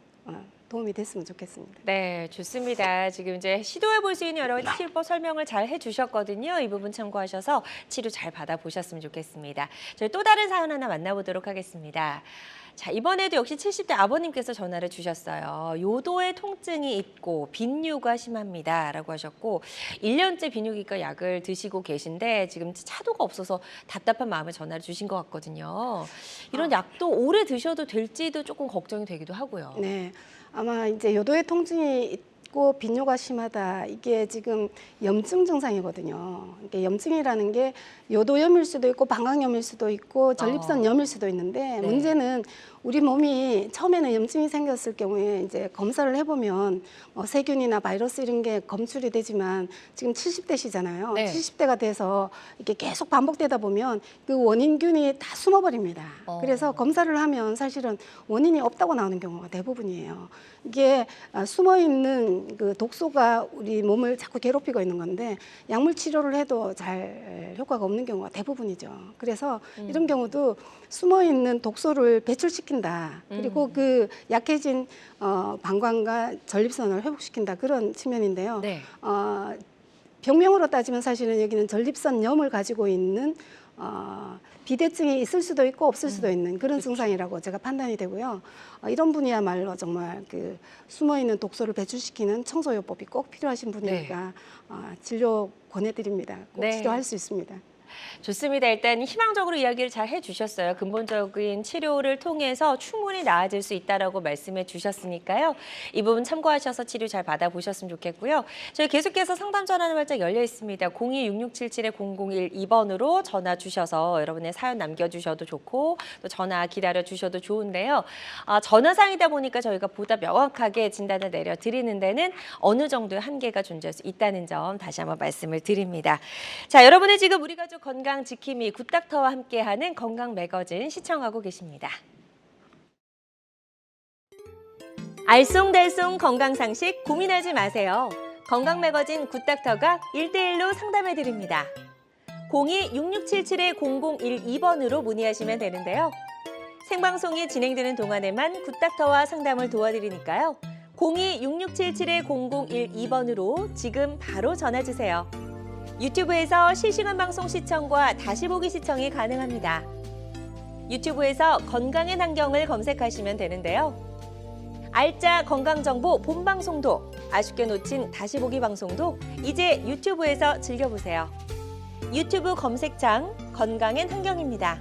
B: 도움이 됐으면 좋겠습니다.
A: 네, 좋습니다. 지금 이제 시도해 볼 수 있는 여러 가지 치료법 설명을 잘 해주셨거든요. 이 부분 참고하셔서 치료 잘 받아보셨으면 좋겠습니다. 저희 또 다른 사연 하나 만나보도록 하겠습니다. 자, 이번에도 역시 70대 아버님께서 전화를 주셨어요. 요도에 통증이 있고 빈뇨가 심합니다라고 하셨고 1년째 비뇨기과 약을 드시고 계신데 지금 차도가 없어서 답답한 마음에 전화를 주신 것 같거든요. 이런 약도 오래 드셔도 될지도 조금 걱정이 되기도 하고요.
B: 네, 아마 이제 요도에 통증이 있고 빈뇨가 심하다. 이게 지금 염증 증상이거든요. 이게 염증이라는 게 요도염일 수도 있고 방광염일 수도 있고 전립선염일 수도 있는데
A: 네.
B: 문제는 우리 몸이 처음에는 염증이 생겼을 경우에 이제 검사를 해보면 세균이나 바이러스 이런 게 검출이 되지만 지금 70대시잖아요.
A: 네.
B: 70대가 돼서 이게 계속 반복되다 보면 그 원인균이 다 숨어버립니다. 그래서 검사를 하면 사실은 원인이 없다고 나오는 경우가 대부분이에요. 이게 숨어있는 그 독소가 우리 몸을 자꾸 괴롭히고 있는 건데 약물 치료를 해도 잘 효과가 없는 경우가 대부분이죠. 그래서 이런 경우도 숨어있는 독소를 배출시킨다. 그리고 그 약해진 방광과 전립선을 회복시킨다. 그런 측면인데요.
A: 네.
B: 병명으로 따지면 사실은 여기는 전립선염을 가지고 있는 비대증이 있을 수도 있고 없을 수도 있는 그런 증상이라고 제가 판단이 되고요. 이런 분이야말로 정말 그 숨어있는 독소를 배출시키는 청소요법이 꼭 필요하신 분이니까 진료 권해드립니다. 꼭
A: 네.
B: 치료할 수 있습니다.
A: 좋습니다. 일단 희망적으로 이야기를 잘 해주셨어요. 근본적인 치료를 통해서 충분히 나아질 수 있다라고 말씀해 주셨으니까요. 이 부분 참고하셔서 치료 잘 받아보셨으면 좋겠고요. 저희 계속해서 상담 전화는 활짝 열려 있습니다. 02-6677-0012번으로 전화 주셔서 여러분의 사연 남겨주셔도 좋고 또 전화 기다려 주셔도 좋은데요. 전화상이다 보니까 저희가 보다 명확하게 진단을 내려드리는 데는 어느 정도의 한계가 존재할 수 있다는 점 다시 한번 말씀을 드립니다. 자, 여러분의 지금 우리 가족 건강 지킴이 굿닥터와 함께하는 건강 매거진 시청하고 계십니다. 알쏭달쏭 건강 상식 고민하지 마세요. 건강 매거진 굿닥터가 1대1로 상담해 드립니다. 02-6677-0012번으로 문의하시면 되는데요. 생방송이 진행되는 동안에만 굿닥터와 상담을 도와드리니까요. 02-6677-0012번으로 지금 바로 전화 주세요. 유튜브에서 실시간 방송 시청과 다시 보기 시청이 가능합니다. 유튜브에서 건강의 환경을 검색하시면 되는데요. 알짜 건강정보 본방송도 아쉽게 놓친 다시 보기 방송도 이제 유튜브에서 즐겨보세요. 유튜브 검색창 건강엔 환경입니다.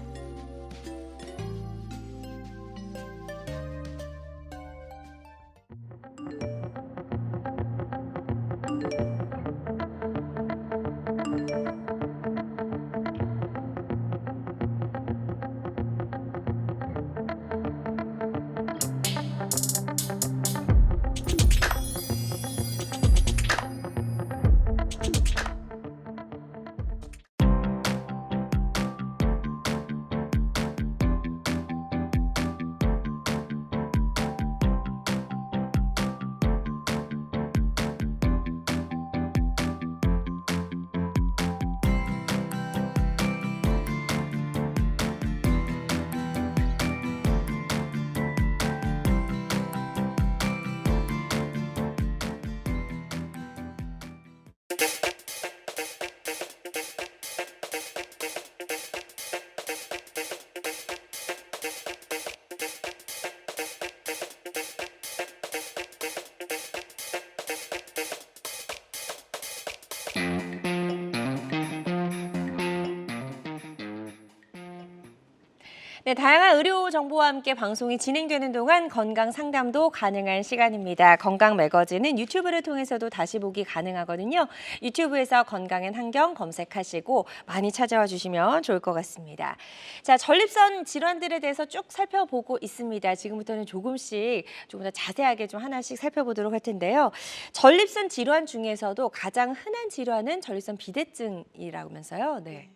A: 네, 다양한 의료 정보와 함께 방송이 진행되는 동안 건강 상담도 가능한 시간입니다. 건강 매거진은 유튜브를 통해서도 다시 보기 가능하거든요. 유튜브에서 건강엔 한경 검색하시고 많이 찾아와 주시면 좋을 것 같습니다. 자, 전립선 질환들에 대해서 쭉 살펴보고 있습니다. 지금부터는 조금 더 자세하게 좀 하나씩 살펴보도록 할 텐데요. 전립선 질환 중에서도 가장 흔한 질환은 전립선 비대증이라면서요. 네.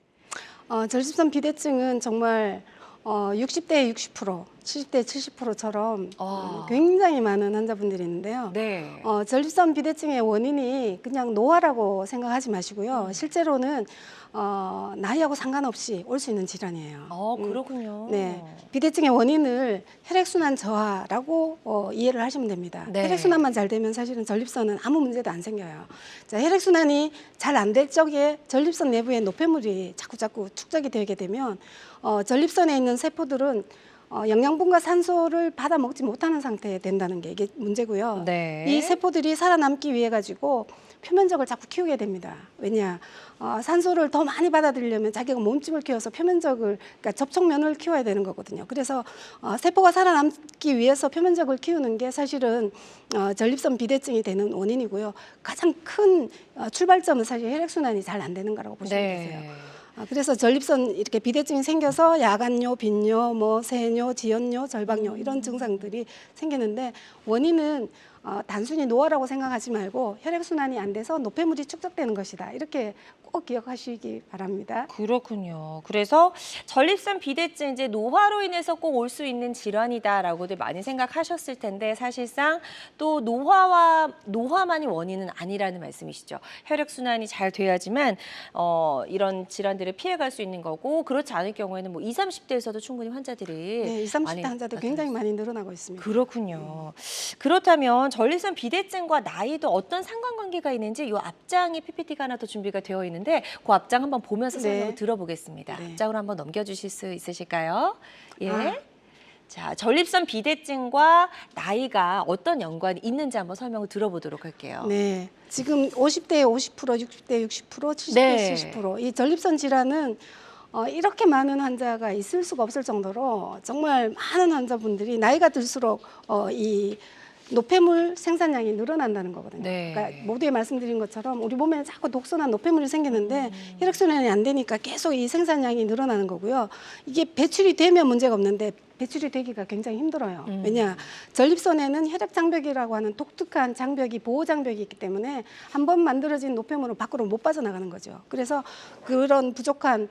B: 전립선 비대증은 정말 60대에 60%, 70대 70%처럼 굉장히 많은 환자분들이 있는데요.
A: 네.
B: 전립선 비대증의 원인이 그냥 노화라고 생각하지 마시고요. 실제로는 나이하고 상관없이 올 수 있는 질환이에요.
A: 그렇군요.
B: 네, 비대증의 원인을 혈액순환 저하라고 이해를 하시면 됩니다.
A: 네.
B: 혈액순환만 잘 되면 사실은 전립선은 아무 문제도 안 생겨요. 자, 혈액순환이 잘 안 될 적에 전립선 내부에 노폐물이 자꾸 축적이 되게 되면 전립선에 있는 세포들은 영양분과 산소를 받아 먹지 못하는 상태에 된다는 게 이게 문제고요.
A: 네.
B: 이 세포들이 살아남기 위해 가지고 표면적을 자꾸 키우게 됩니다. 왜냐? 산소를 더 많이 받아들이려면 자기가 몸집을 키워서 표면적을, 그러니까 접촉면을 키워야 되는 거거든요. 그래서 세포가 살아남기 위해서 표면적을 키우는 게 사실은 전립선 비대증이 되는 원인이고요. 가장 큰 출발점은 사실 혈액순환이 잘 안 되는 거라고 보시면 되세요. 그래서 전립선 이렇게 비대증이 생겨서 야간뇨, 빈뇨, 뭐 세뇨, 지연뇨, 절박뇨 이런 증상들이 생기는데 원인은 단순히 노화라고 생각하지 말고 혈액순환이 안 돼서 노폐물이 축적되는 것이다. 이렇게 꼭 기억하시기 바랍니다.
A: 그렇군요. 그래서 전립선 비대증 이제 노화로 인해서 꼭 올 수 있는 질환이다라고들 많이 생각하셨을 텐데 사실상 또 노화만이 원인은 아니라는 말씀이시죠. 혈액 순환이 잘 돼야지만 이런 질환들을 피해갈 수 있는 거고 그렇지 않을 경우에는 뭐 20, 30대에서도 충분히 환자들이
B: 네, 20, 30대 환자들
A: 나타날
B: 굉장히 많이 늘어나고 있습니다.
A: 그렇군요. 그렇다면 전립선 비대증과 나이도 어떤 상관관계가 있는지 이 앞장에 PPT가 하나 더 준비가 되어 있는데 그 앞장 한번 보면서 설명을 들어보겠습니다.
B: 네.
A: 앞장으로 한번 넘겨주실 수 있으실까요? 예. 자, 전립선 비대증과 나이가 어떤 연관이 있는지 한번 설명을 들어보도록 할게요.
B: 네, 지금 50대에 50%, 60대에 60%, 70대에
A: 네.
B: 70%. 이 전립선 질환은 이렇게 많은 환자가 있을 수가 없을 정도로 정말 많은 환자분들이 나이가 들수록 이 노폐물 생산량이 늘어난다는 거거든요.
A: 네.
B: 그러니까 모두에 말씀드린 것처럼 우리 몸에 자꾸 독소나 노폐물이 생기는데 혈액순환이 안 되니까 계속 이 생산량이 늘어나는 거고요. 이게 배출이 되면 문제가 없는데 배출이 되기가 굉장히 힘들어요. 왜냐? 전립선에는 혈액 장벽이라고 하는 독특한 장벽이 보호 장벽이 있기 때문에 한번 만들어진 노폐물은 밖으로 못 빠져나가는 거죠. 그래서 그런 부족한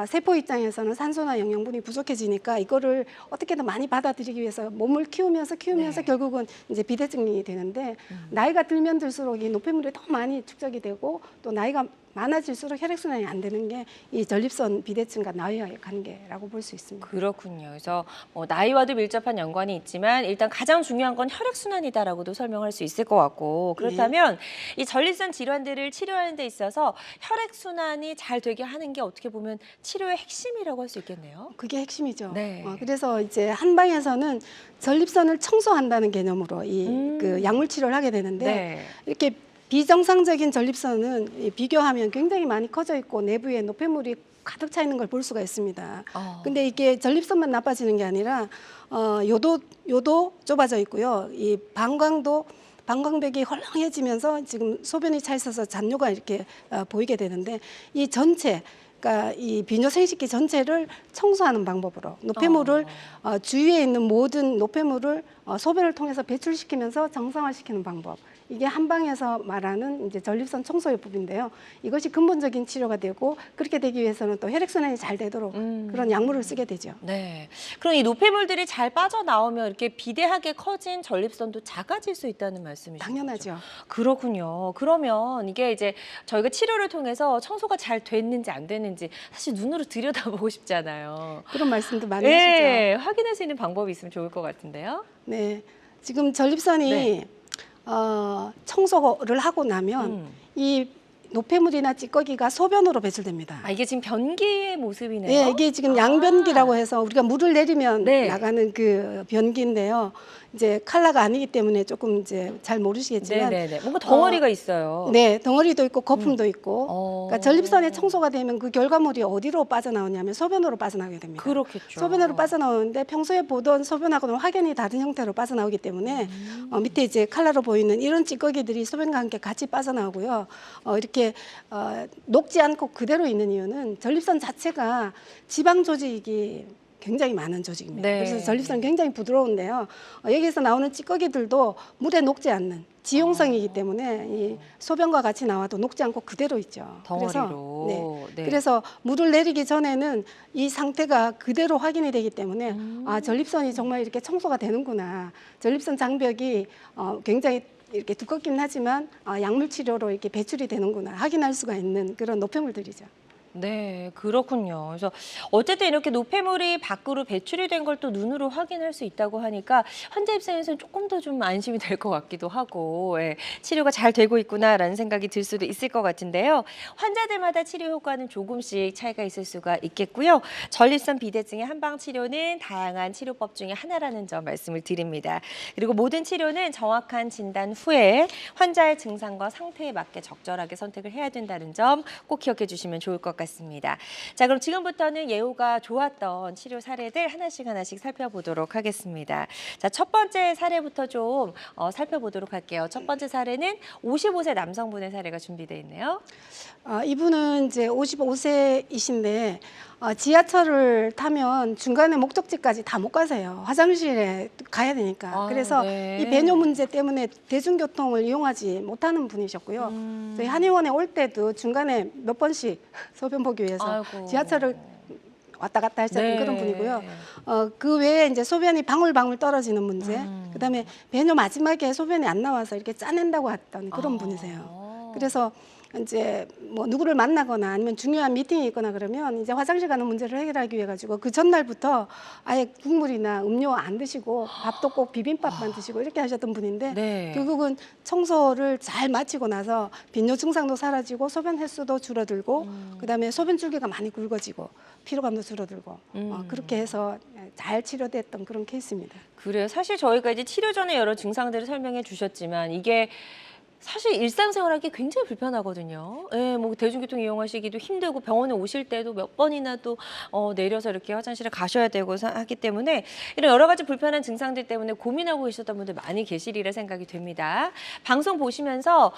B: 세포 입장에서는 산소나 영양분이 부족해지니까 이거를 어떻게든 많이 받아들이기 위해서 몸을 키우면서
A: 네.
B: 결국은 이제 비대증이 되는데 나이가 들면 들수록 이 노폐물이 더 많이 축적이 되고 또 나이가 많아질수록 혈액순환이 안 되는 게 이 전립선 비대증과 나이와의 관계라고 볼 수 있습니다.
A: 그렇군요. 그래서 나이와도 밀접한 연관이 있지만 일단 가장 중요한 건 혈액순환이다라고도 설명할 수 있을 것 같고 그렇다면 이 전립선 질환들을 치료하는 데 있어서 혈액순환이 잘 되게 하는 게 어떻게 보면 치료의 핵심이라고 할 수 있겠네요.
B: 그게 핵심이죠.
A: 네.
B: 그래서 이제 한방에서는 전립선을 청소한다는 개념으로 그 약물 치료를 하게 되는데
A: 네.
B: 이렇게 비정상적인 전립선은 비교하면 굉장히 많이 커져 있고 내부에 노폐물이 가득 차 있는 걸 볼 수가 있습니다. 근데 이게 전립선만 나빠지는 게 아니라 요도 좁아져 있고요. 이 방광벽이 헐렁해지면서 지금 소변이 차 있어서 잔뇨가 이렇게 보이게 되는데 이 전체 그러니까 이 비뇨 생식기 전체를 청소하는 방법으로 노폐물을 주위에 있는 모든 노폐물을 소변을 통해서 배출시키면서 정상화시키는 방법. 이게 한방에서 말하는 이제 전립선 청소요법인데요. 이것이 근본적인 치료가 되고 그렇게 되기 위해서는 또 혈액순환이 잘 되도록 그런 약물을 쓰게 되죠.
A: 네. 그럼 이 노폐물들이 잘 빠져나오면 이렇게 비대하게 커진 전립선도 작아질 수 있다는 말씀이시죠?
B: 당연하죠.
A: 그렇군요. 그러면 이게 이제 저희가 치료를 통해서 청소가 잘 됐는지 안 됐는지 사실 눈으로 들여다보고 싶잖아요.
B: 그런 말씀도 많이
A: 네,
B: 하시죠.
A: 확인할 수 있는 방법이 있으면 좋을 것 같은데요.
B: 네. 지금 전립선이
A: 네.
B: 청소를 하고 나면 이 노폐물이나 찌꺼기가 소변으로 배출됩니다.
A: 아, 이게 지금 변기의 모습이네요.
B: 네, 이게 지금 양변기라고 해서 우리가 물을 내리면
A: 네.
B: 나가는 그 변기인데요. 이제 칼라가 아니기 때문에 조금 이제 잘 모르시겠지만,
A: 네네네. 뭔가 덩어리가 있어요.
B: 네, 덩어리도 있고 거품도 있고.
A: 어.
B: 그러니까 전립선에 청소가 되면 그 결과물이 어디로 빠져나오냐면 소변으로 빠져나오게 됩니다.
A: 그렇겠죠.
B: 소변으로 빠져나오는데 평소에 보던 소변하고는 확연히 다른 형태로 빠져나오기 때문에 밑에 이제 칼라로 보이는 이런 찌꺼기들이 소변과 함께 같이 빠져나오고요. 이렇게 녹지 않고 그대로 있는 이유는 전립선 자체가 지방 조직이 굉장히 많은 조직입니다.
A: 네.
B: 그래서 전립선이 굉장히 부드러운데요. 여기서 나오는 찌꺼기들도 물에 녹지 않는 지용성이기 때문에 이 소변과 같이 나와도 녹지 않고 그대로 있죠.
A: 덩어리로. 네.
B: 그래서 물을 내리기 전에는 이 상태가 그대로 확인이 되기 때문에 아, 전립선이 정말 이렇게 청소가 되는구나. 전립선 장벽이 굉장히 이렇게 두껍긴 하지만 약물 치료로 이렇게 배출이 되는구나 확인할 수가 있는 그런 노폐물들이죠.
A: 네, 그렇군요. 그래서 어쨌든 이렇게 노폐물이 밖으로 배출이 된 걸 또 눈으로 확인할 수 있다고 하니까 환자 입장에서는 조금 더 좀 안심이 될 것 같기도 하고, 예, 치료가 잘 되고 있구나라는 생각이 들 수도 있을 것 같은데요. 환자들마다 치료 효과는 조금씩 차이가 있을 수가 있겠고요. 전립선 비대증의 한방 치료는 다양한 치료법 중에 하나라는 점 말씀을 드립니다. 그리고 모든 치료는 정확한 진단 후에 환자의 증상과 상태에 맞게 적절하게 선택을 해야 된다는 점 꼭 기억해 주시면 좋을 것 같습니다. 자, 그럼 지금부터는 예후가 좋았던 치료 사례들 하나씩 살펴보도록 하겠습니다. 자, 첫 번째 사례부터 좀 살펴보도록 할게요. 첫 번째 사례는 55세 남성분의 사례가 준비되어 있네요.
B: 이분은 이제 55세이신데 지하철을 타면 중간에 목적지까지 다 못 가세요. 화장실에 가야 되니까. 그래서
A: 네.
B: 이 배뇨 문제 때문에 대중교통을 이용하지 못하는 분이셨고요. 저희 한의원에 올 때도 중간에 몇 번씩 소변 보기 위해서
A: 아이고.
B: 지하철을 왔다 갔다 하셨던
A: 네.
B: 그런 분이고요. 그 외에 이제 소변이 방울방울 떨어지는 문제, 그다음에 배뇨 마지막에 소변이 안 나와서 이렇게 짜낸다고 했던 그런 분이세요. 그래서 이제 뭐 누구를 만나거나 아니면 중요한 미팅이 있거나 그러면 이제 화장실 가는 문제를 해결하기 위해 가지고 그 전날부터 아예 국물이나 음료 안 드시고 밥도 꼭 비빔밥만 드시고 이렇게 하셨던 분인데
A: 네.
B: 결국은 청소를 잘 마치고 나서 빈뇨 증상도 사라지고 소변 횟수도 줄어들고 그다음에 소변 줄기가 많이 굵어지고 피로감도 줄어들고 그렇게 해서 잘 치료됐던 그런 케이스입니다.
A: 그래요. 사실 저희가 이제 치료 전에 여러 증상들을 설명해 주셨지만 이게 사실 일상생활하기 굉장히 불편하거든요. 예, 뭐 대중교통 이용하시기도 힘들고 병원에 오실 때도 몇 번이나 또 내려서 이렇게 화장실에 가셔야 되고 하기 때문에 이런 여러 가지 불편한 증상들 때문에 고민하고 계셨던 분들 많이 계시리라 생각이 됩니다. 방송 보시면서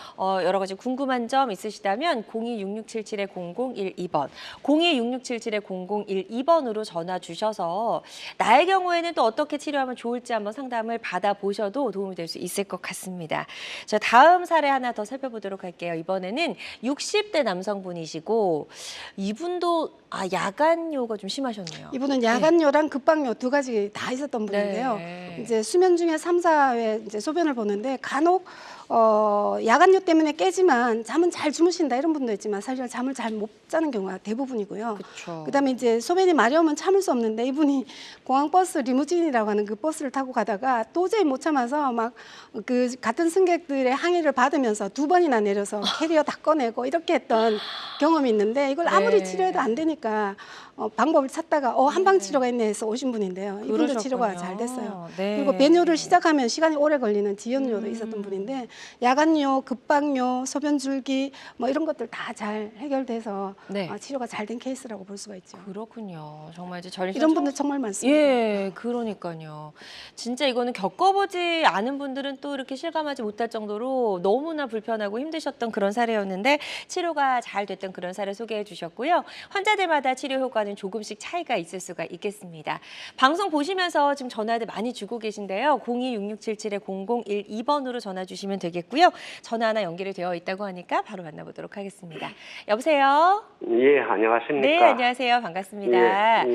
A: 여러 가지 궁금한 점 있으시다면 026677-0012번, 026677-0012번으로 전화 주셔서 나의 경우에는 또 어떻게 치료하면 좋을지 한번 상담을 받아보셔도 도움이 될 수 있을 것 같습니다. 자, 다음 사례 하나 더 살펴보도록 할게요. 이번에는 60대 남성분이시고 이분도 야간요가 좀 심하셨네요.
B: 이분은 야간요랑 급박요 두 가지 다 있었던 분인데요.
A: 네.
B: 이제 수면 중에 3, 4회 이제 소변을 보는데 간혹 야간요 때문에 깨지만 잠은 잘 주무신다 이런 분도 있지만 사실 잠을 잘 못 자는 경우가 대부분이고요.
A: 그쵸.
B: 그다음에 이제 소변이 마려우면 참을 수 없는데 이분이 공항버스 리무진이라고 하는 그 버스를 타고 가다가 도저히 못 참아서 막 그 같은 승객들의 항의를 받으면서 2번이나 내려서 캐리어 다 꺼내고 이렇게 했던 경험이 있는데 이걸 아무리
A: 네.
B: 치료해도 안 되니까 방법을 찾다가 한방 치료가 있네 해서 오신 분인데요. 이분도 치료가 잘 됐어요.
A: 네.
B: 그리고 배뇨를 시작하면 시간이 오래 걸리는 지연뇨도 있었던 분인데 야간뇨, 급박뇨, 소변줄기 뭐 이런 것들 다 잘 해결돼서
A: 네.
B: 치료가 잘 된 케이스라고 볼 수가 있죠.
A: 그렇군요. 정말 이제 전립선
B: 이런 분들 정말 많습니다.
A: 예, 그러니까요. 진짜 이거는 겪어보지 않은 분들은 또 이렇게 실감하지 못할 정도로 너무나 불편하고 힘드셨던 그런 사례였는데 치료가 잘 됐던 그런 사례 소개해 주셨고요. 환자들마다 치료 효과는 조금씩 차이가 있을 수가 있겠습니다. 방송 보시면서 지금 전화들 많이 주고 계신데요. 026677-0012번으로 전화 주시면 되겠고요. 전화 하나 연결이 되어 있다고 하니까 바로 만나보도록 하겠습니다. 여보세요?
C: 예, 안녕하십니까.
A: 네, 안녕하세요. 반갑습니다.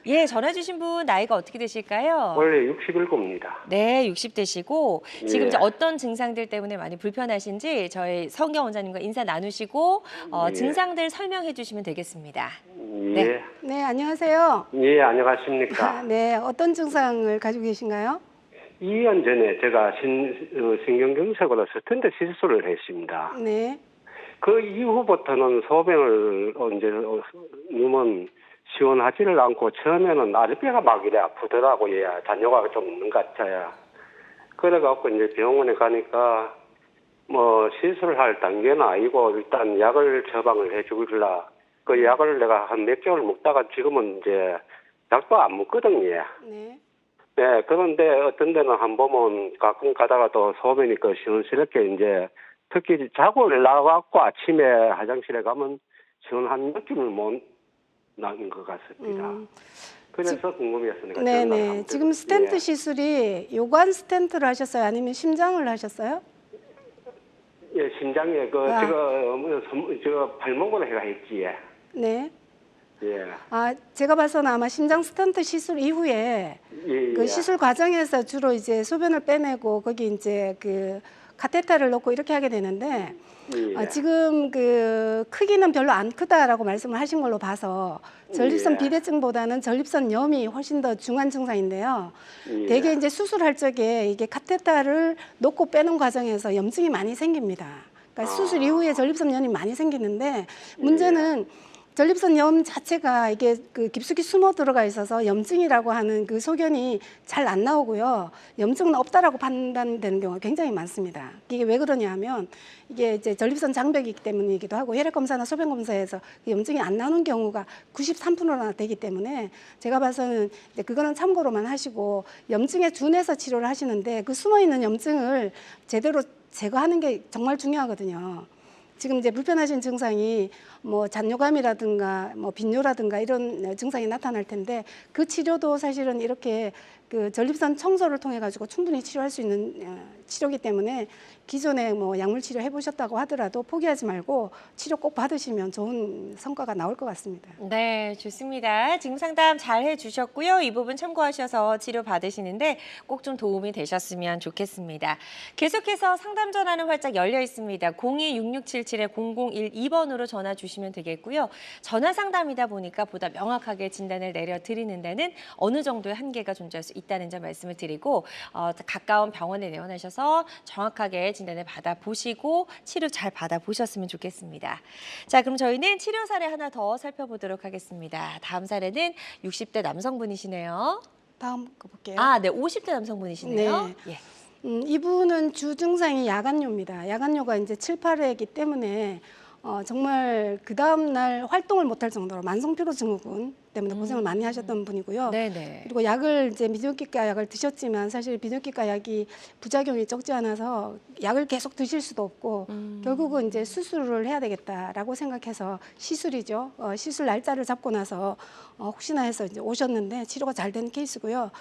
C: 예.
A: 전화 주신 분 나이가 어떻게 되실까요?
C: 원래 67겁니다.
A: 네, 60대시고 지금
C: 예.
A: 이제 어떤 증상들 때문에 많이 불편하신지 저희 성경 원장님과 인사 나누시고
C: 예.
A: 증상들 설명해 주시면 되겠습니다.
C: 예.
B: 네, 안녕하세요.
C: 예, 안녕하십니까.
B: 네, 어떤 증상을 가지고 계신가요?
C: 2년 전에 제가 신경경색으로 스텐트 시술을 했습니다.
B: 네.
C: 그 이후부터는 소변을 이제 누면 시원하지를 않고 처음에는 아랫배가 막 이래 아프더라고. 얘 잔뇨가 좀 있는 것 같아요. 그래갖고 이제 병원에 가니까 뭐 시술할 단계는 아니고 일단 약을 처방을 해주길라 그 약을 내가 한 몇 개월 먹다가 지금은 이제 약도 안 먹거든요.
B: 네.
C: 네, 그런데 어떤 데는 한 번은 가끔 가다가 또 소변이 그 시원스럽게 이제 특히 자고 나가고 아침에 화장실에 가면 시원한 느낌을 못 나는 것 같습니다. 그래서 궁금해서 내가 전화를
B: 네네.
C: 한번
B: 지금 스텐트
C: 예.
B: 시술이 요관 스텐트를 하셨어요? 아니면 심장을 하셨어요?
C: 예, 심장에 그
B: 아.
C: 제가 발목으로 해가 했지. 예.
B: 네.
C: 예.
B: 아, 제가 봐서는 아마 심장 스텐트 시술 이후에
C: 예,
B: 그
C: 예.
B: 시술 과정에서 주로 이제 소변을 빼내고 거기 이제 그 카테터를 넣고 이렇게 하게 되는데
C: 예.
B: 지금 그 크기는 별로 안 크다라고 말씀을 하신 걸로 봐서 전립선
C: 예.
B: 비대증보다는 전립선염이 훨씬 더 중한 증상인데요.
C: 예.
B: 대개 이제 수술할 적에 이게 카테터를 놓고 빼는 과정에서 염증이 많이 생깁니다. 그러니까 수술 이후에 전립선염이 많이 생기는데 문제는 전립선염 자체가 이게 그 깊숙이 숨어 들어가 있어서 염증이라고 하는 그 소견이 잘 안 나오고요. 염증은 없다라고 판단되는 경우가 굉장히 많습니다. 이게 왜 그러냐 하면 이게 이제 전립선 장벽이기 때문이기도 하고 혈액 검사나 소변 검사에서 염증이 안 나오는 경우가 93%나 되기 때문에 제가 봐서는 이제 그거는 참고로만 하시고 염증에 준해서 치료를 하시는데 그 숨어 있는 염증을 제대로 제거하는 게 정말 중요하거든요. 지금 이제 불편하신 증상이 뭐 잔뇨감이라든가 뭐 빈뇨라든가 이런 증상이 나타날 텐데 그 치료도 사실은 이렇게 그 전립선 청소를 통해 가지고 충분히 치료할 수 있는 치료기 때문에 기존에 뭐 약물 치료 해보셨다고 하더라도 포기하지 말고 치료 꼭 받으시면 좋은 성과가 나올 것 같습니다.
A: 네, 좋습니다. 지금 상담 잘 해주셨고요. 이 부분 참고하셔서 치료 받으시는데 꼭 좀 도움이 되셨으면 좋겠습니다. 계속해서 상담 전화는 활짝 열려 있습니다. 02-6677-0012번으로 전화 주시면 되겠고요. 전화 상담이다 보니까 보다 명확하게 진단을 내려드리는 데는 어느 정도의 한계가 존재할 수 있다는 점 말씀을 드리고 가까운 병원에 내원하셔서 정확하게 진단을 받아보시고 치료 잘 받아보셨으면 좋겠습니다. 자, 그럼 저희는 치료 사례 하나 더 살펴보도록 하겠습니다. 다음 사례는 60대 남성분이시네요.
B: 다음 거 볼게요.
A: 아, 네, 50대 남성분이시네요.
B: 네.
A: 예.
B: 이분은 주 증상이 야간뇨입니다. 야간뇨가 이제 7, 8회이기 때문에 정말 그 다음 날 활동을 못할 정도로 만성피로 증후군 때문에 고생을 많이 하셨던 분이고요.
A: 네네.
B: 그리고 약을 이제 비뇨기과 약을 드셨지만 사실 비뇨기과 약이 부작용이 적지 않아서 약을 계속 드실 수도 없고 결국은 이제 수술을 해야 되겠다라고 생각해서 시술이죠. 시술 날짜를 잡고 나서 혹시나 해서 이제 오셨는데 치료가 잘 된 케이스고요.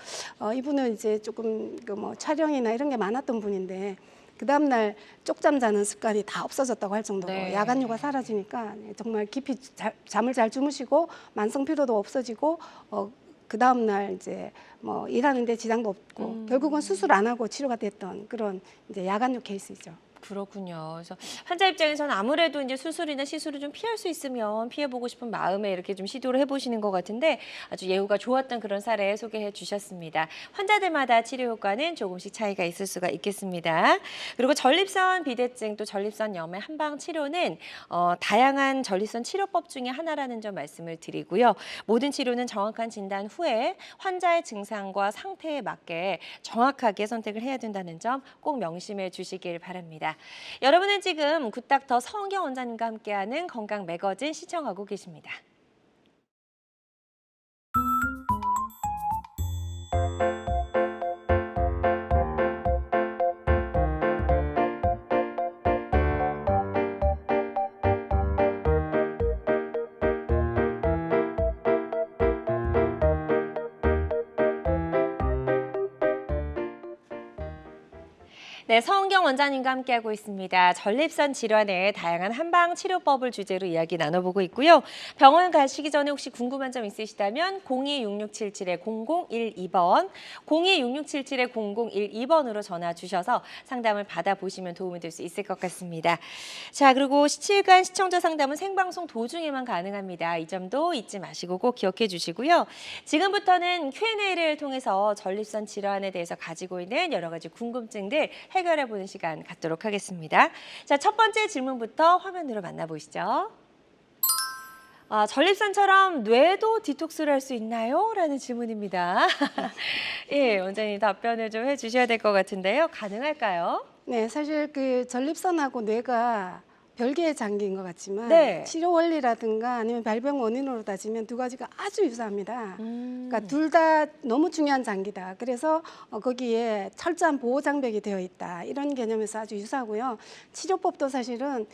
B: 이분은 이제 조금 그 뭐 촬영이나 이런 게 많았던 분인데 그 다음날 쪽잠 자는 습관이 다 없어졌다고 할 정도로
A: 네.
B: 야간뇨가 사라지니까 정말 깊이 잠을 잘 주무시고 만성 피로도 없어지고 그 다음날 이제 뭐 일하는데 지장도 없고 결국은 수술 안 하고 치료가 됐던 그런 이제 야간뇨 케이스이죠.
A: 그렇군요. 그래서 환자 입장에서는 아무래도 이제 수술이나 시술을 좀 피할 수 있으면 피해보고 싶은 마음에 이렇게 좀 시도를 해보시는 것 같은데 아주 예후가 좋았던 그런 사례 소개해 주셨습니다. 환자들마다 치료 효과는 조금씩 차이가 있을 수가 있겠습니다. 그리고 전립선 비대증 또 전립선염의 한방 치료는 다양한 전립선 치료법 중에 하나라는 점 말씀을 드리고요. 모든 치료는 정확한 진단 후에 환자의 증상과 상태에 맞게 정확하게 선택을 해야 된다는 점 꼭 명심해 주시길 바랍니다. 여러분은 지금 굿닥터 서은경 원장님과 함께하는 건강 매거진 시청하고 계십니다. 네, 서은경 원장님과 함께하고 있습니다. 전립선 질환의 다양한 한방 치료법을 주제로 이야기 나눠보고 있고요. 병원 가시기 전에 혹시 궁금한 점 있으시다면 02-6677-0012번, 02-6677-0012번으로 전화 주셔서 상담을 받아보시면 도움이 될 수 있을 것 같습니다. 자, 그리고 실시간 시청자 상담은 생방송 도중에만 가능합니다. 이 점도 잊지 마시고 꼭 기억해 주시고요. 지금부터는 Q&A를 통해서 전립선 질환에 대해서 가지고 있는 여러 가지 궁금증들 해결해보는 시간 갖도록 하겠습니다. 자, 첫 번째 질문부터 화면으로 만나보시죠. 전립선처럼 뇌도 디톡스를 할 수 있나요? 라는 질문입니다. 예, 원장님 답변을 좀 해주셔야 될 것 같은데요. 가능할까요?
B: 네, 사실 그 전립선하고 뇌가 별개의 장기인 것 같지만
A: 네.
B: 치료 원리라든가 아니면 발병 원인으로 따지면 두 가지가 아주 유사합니다. 그러니까 둘 다 너무 중요한 장기다. 그래서 거기에 철저한 보호 장벽이 되어 있다. 이런 개념에서 아주 유사하고요. 치료법도 사실은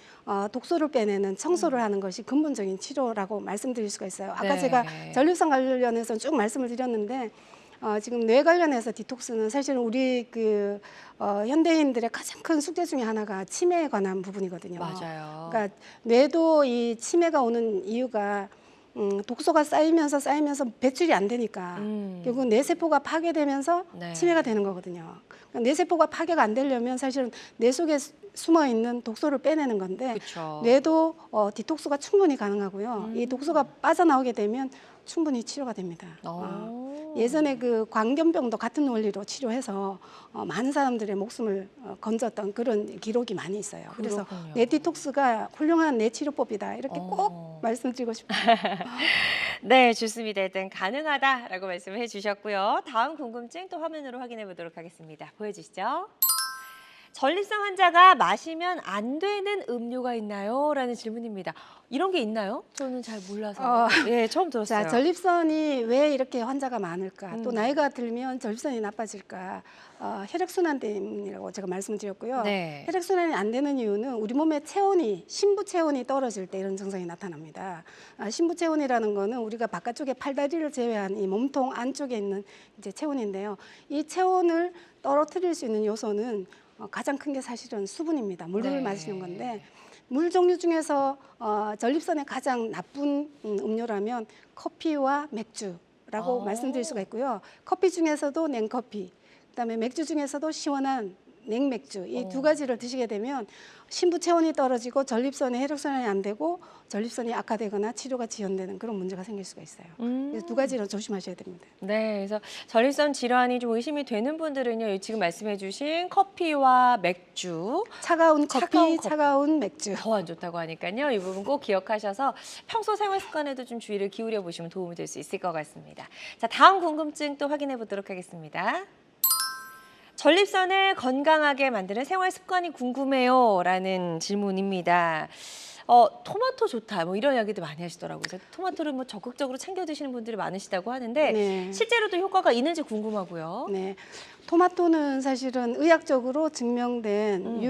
B: 독소를 빼내는 청소를 하는 것이 근본적인 치료라고 말씀드릴 수가 있어요. 아까
A: 네.
B: 제가 전립선 관련해서 쭉 말씀을 드렸는데 지금 뇌 관련해서 디톡스는 사실은 우리 현대인들의 가장 큰 숙제 중에 하나가 치매에 관한 부분이거든요.
A: 맞아요.
B: 그러니까 뇌도 이 치매가 오는 이유가 독소가 쌓이면서 배출이 안 되니까 결국 뇌세포가 파괴되면서
A: 네.
B: 치매가 되는 거거든요. 그러니까 뇌세포가 파괴가 안 되려면 사실은 뇌 속에 숨어 있는 독소를 빼내는 건데
A: 그쵸.
B: 뇌도 디톡스가 충분히 가능하고요. 이 독소가 빠져나오게 되면 충분히 치료가 됩니다. 예전에 그 광견병도 같은 원리로 치료해서 많은 사람들의 목숨을 건졌던 그런 기록이 많이 있어요. 그래서
A: 그렇군요.
B: 뇌 디톡스가 훌륭한 뇌 치료법이다. 이렇게 꼭 말씀드리고 싶어요.
A: 네, 좋습니다. 일단 가능하다라고 말씀을 해주셨고요. 다음 궁금증 또 화면으로 확인해 보도록 하겠습니다. 보여주시죠. 전립선 환자가 마시면 안 되는 음료가 있나요? 라는 질문입니다. 이런 게 있나요? 저는 잘 몰라서. 예, 처음 들었어요.
B: 자, 전립선이 왜 이렇게 환자가 많을까? 또 나이가 들면 전립선이 나빠질까? 혈액순환 때문이라고 제가 말씀드렸고요.
A: 네.
B: 혈액순환이 안 되는 이유는 우리 몸의 체온이, 신부 체온이 떨어질 때 이런 증상이 나타납니다. 신부 체온이라는 거는 우리가 바깥쪽에 팔다리를 제외한 이 몸통 안쪽에 있는 이제 체온인데요. 이 체온을 떨어뜨릴 수 있는 요소는 가장 큰 게 사실은 수분입니다. 물을
A: 네.
B: 마시는 건데 물 종류 중에서 전립선에 가장 나쁜 음료라면 커피와 맥주라고 말씀드릴 수가 있고요. 커피 중에서도 냉커피, 그다음에 맥주 중에서도 시원한 냉맥주 이 두 가지를 드시게 되면 신부 체온이 떨어지고 전립선에 혈액순환이 안 되고 전립선이 악화되거나 치료가 지연되는 그런 문제가 생길 수가 있어요. 그래서 두 가지를 조심하셔야 됩니다.
A: 네, 그래서 전립선 질환이 좀 의심이 되는 분들은요, 지금 말씀해주신 커피와 맥주,
B: 차가운 커피,
A: 차가운 커피.
B: 차가운 맥주.
A: 더 안 좋다고 하니까요. 이 부분 꼭 기억하셔서 평소 생활 습관에도 좀 주의를 기울여 보시면 도움이 될 수 있을 것 같습니다. 자, 다음 궁금증 또 확인해 보도록 하겠습니다. 전립선을 건강하게 만드는 생활 습관이 궁금해요. 라는 질문입니다. 토마토 좋다. 뭐 이런 이야기도 많이 하시더라고요. 그래서 토마토를 뭐 적극적으로 챙겨 드시는 분들이 많으시다고 하는데
B: 네.
A: 실제로도 효과가 있는지 궁금하고요.
B: 네, 토마토는 사실은 의학적으로 증명된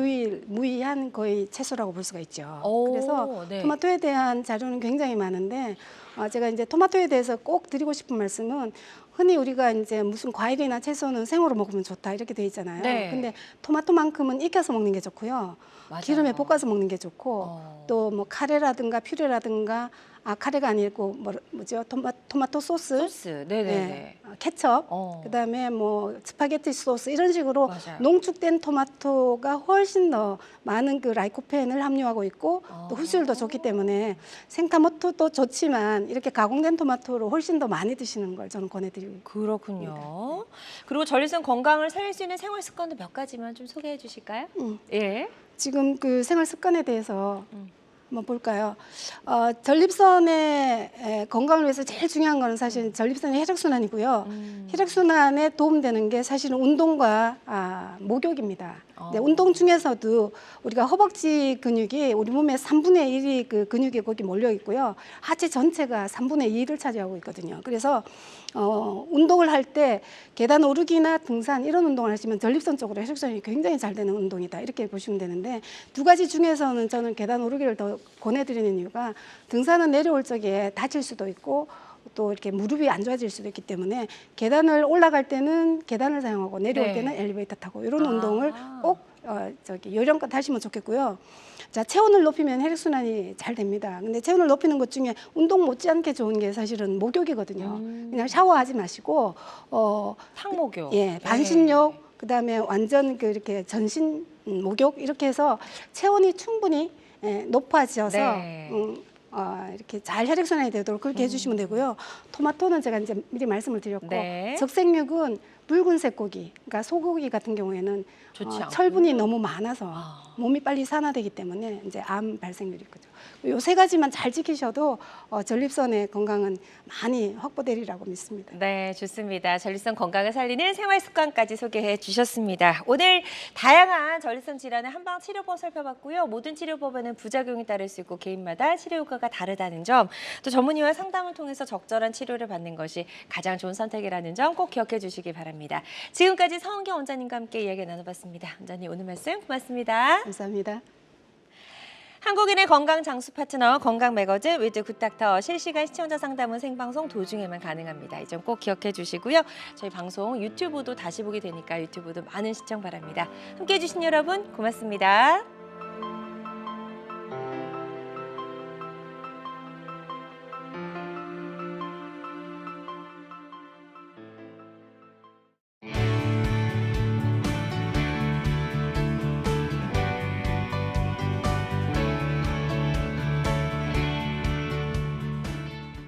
B: 무의한 거의 채소라고 볼 수가 있죠.
A: 오,
B: 그래서
A: 네.
B: 토마토에 대한 자료는 굉장히 많은데 제가 이제 토마토에 대해서 꼭 드리고 싶은 말씀은 흔히 우리가 이제 무슨 과일이나 채소는 생으로 먹으면 좋다 이렇게 돼 있잖아요.
A: 네.
B: 근데 토마토만큼은 익혀서 먹는 게 좋고요.
A: 맞아요.
B: 기름에 볶아서 먹는 게 좋고 또 뭐 카레라든가 퓨레라든가 카레가 아니고 뭐죠? 토마토
A: 소스. 네네네.
B: 네, 케첩, 그다음에 뭐 스파게티 소스 이런 식으로
A: 맞아요.
B: 농축된 토마토가 훨씬 더 많은 그 라이코펜을 함유하고 있고 또 흡수율도 좋기 때문에 생토마토도 좋지만 이렇게 가공된 토마토를 훨씬 더 많이 드시는 걸 저는 권해드리고
A: 그렇군요. 그리고 전립선 건강을 살릴 수 있는 생활 습관도 몇 가지만 좀 소개해 주실까요? 예.
B: 지금 그 생활 습관에 대해서 한번 볼까요? 전립선의 건강을 위해서 제일 중요한 거는 사실 전립선의 혈액순환이고요. 혈액순환에 도움되는 게 사실은 운동과 목욕입니다. 네, 운동 중에서도 우리가 허벅지 근육이 우리 몸의 3분의 1이 그 근육이 거기 몰려 있고요. 하체 전체가 3분의 2를 차지하고 있거든요. 그래서 운동을 할 때 계단 오르기나 등산 이런 운동을 하시면 전립선 쪽으로 혈액순환이 굉장히 잘 되는 운동이다. 이렇게 보시면 되는데 두 가지 중에서는 저는 계단 오르기를 더 권해드리는 이유가 등산은 내려올 적에 다칠 수도 있고 또 이렇게 무릎이 안 좋아질 수도 있기 때문에 계단을 올라갈 때는 계단을 사용하고 내려올
A: 네.
B: 때는 엘리베이터 타고 이런 운동을 꼭 요령껏 하시면 좋겠고요. 자, 체온을 높이면 혈액순환이 잘 됩니다. 근데 체온을 높이는 것 중에 운동 못지않게 좋은 게 사실은 목욕이거든요. 그냥 샤워하지 마시고
A: 상목욕.
B: 예, 반신욕, 그다음에 완전 이렇게 전신 목욕 이렇게 해서 체온이 충분히 높아져서
A: 네.
B: 이렇게 잘 혈액순환이 되도록 그렇게 해주시면 되고요. 토마토는 제가 이제 미리 말씀을 드렸고
A: 네.
B: 적색육은 붉은색 고기, 그러니까 소고기 같은 경우에는
A: 좋지 않고.
B: 철분이 너무 많아서
A: 아.
B: 몸이 빨리 산화되기 때문에 이제 암 발생률이 있거든요. 요 세 가지만 잘 지키셔도 전립선의 건강은 많이 확보되리라고 믿습니다.
A: 네, 좋습니다. 전립선 건강을 살리는 생활 습관까지 소개해 주셨습니다. 오늘 다양한 전립선 질환의 한방 치료법 살펴봤고요. 모든 치료법에는 부작용이 따를 수 있고 개인마다 치료 효과가 다르다는 점, 또 전문의와 상담을 통해서 적절한 치료를 받는 것이 가장 좋은 선택이라는 점 꼭 기억해 주시기 바랍니다. 지금까지 서은경 원장님과 함께 이야기 나눠봤습니다. 원장님 오늘 말씀 고맙습니다.
B: 감사합니다.
A: 한국인의 건강 장수 파트너 건강 매거진 위드 굿닥터 실시간 시청자 상담은 생방송 도중에만 가능합니다. 이 점 꼭 기억해 주시고요. 저희 방송 유튜브도 다시 보게 되니까 유튜브도 많은 시청 바랍니다. 함께해 주신 여러분 고맙습니다.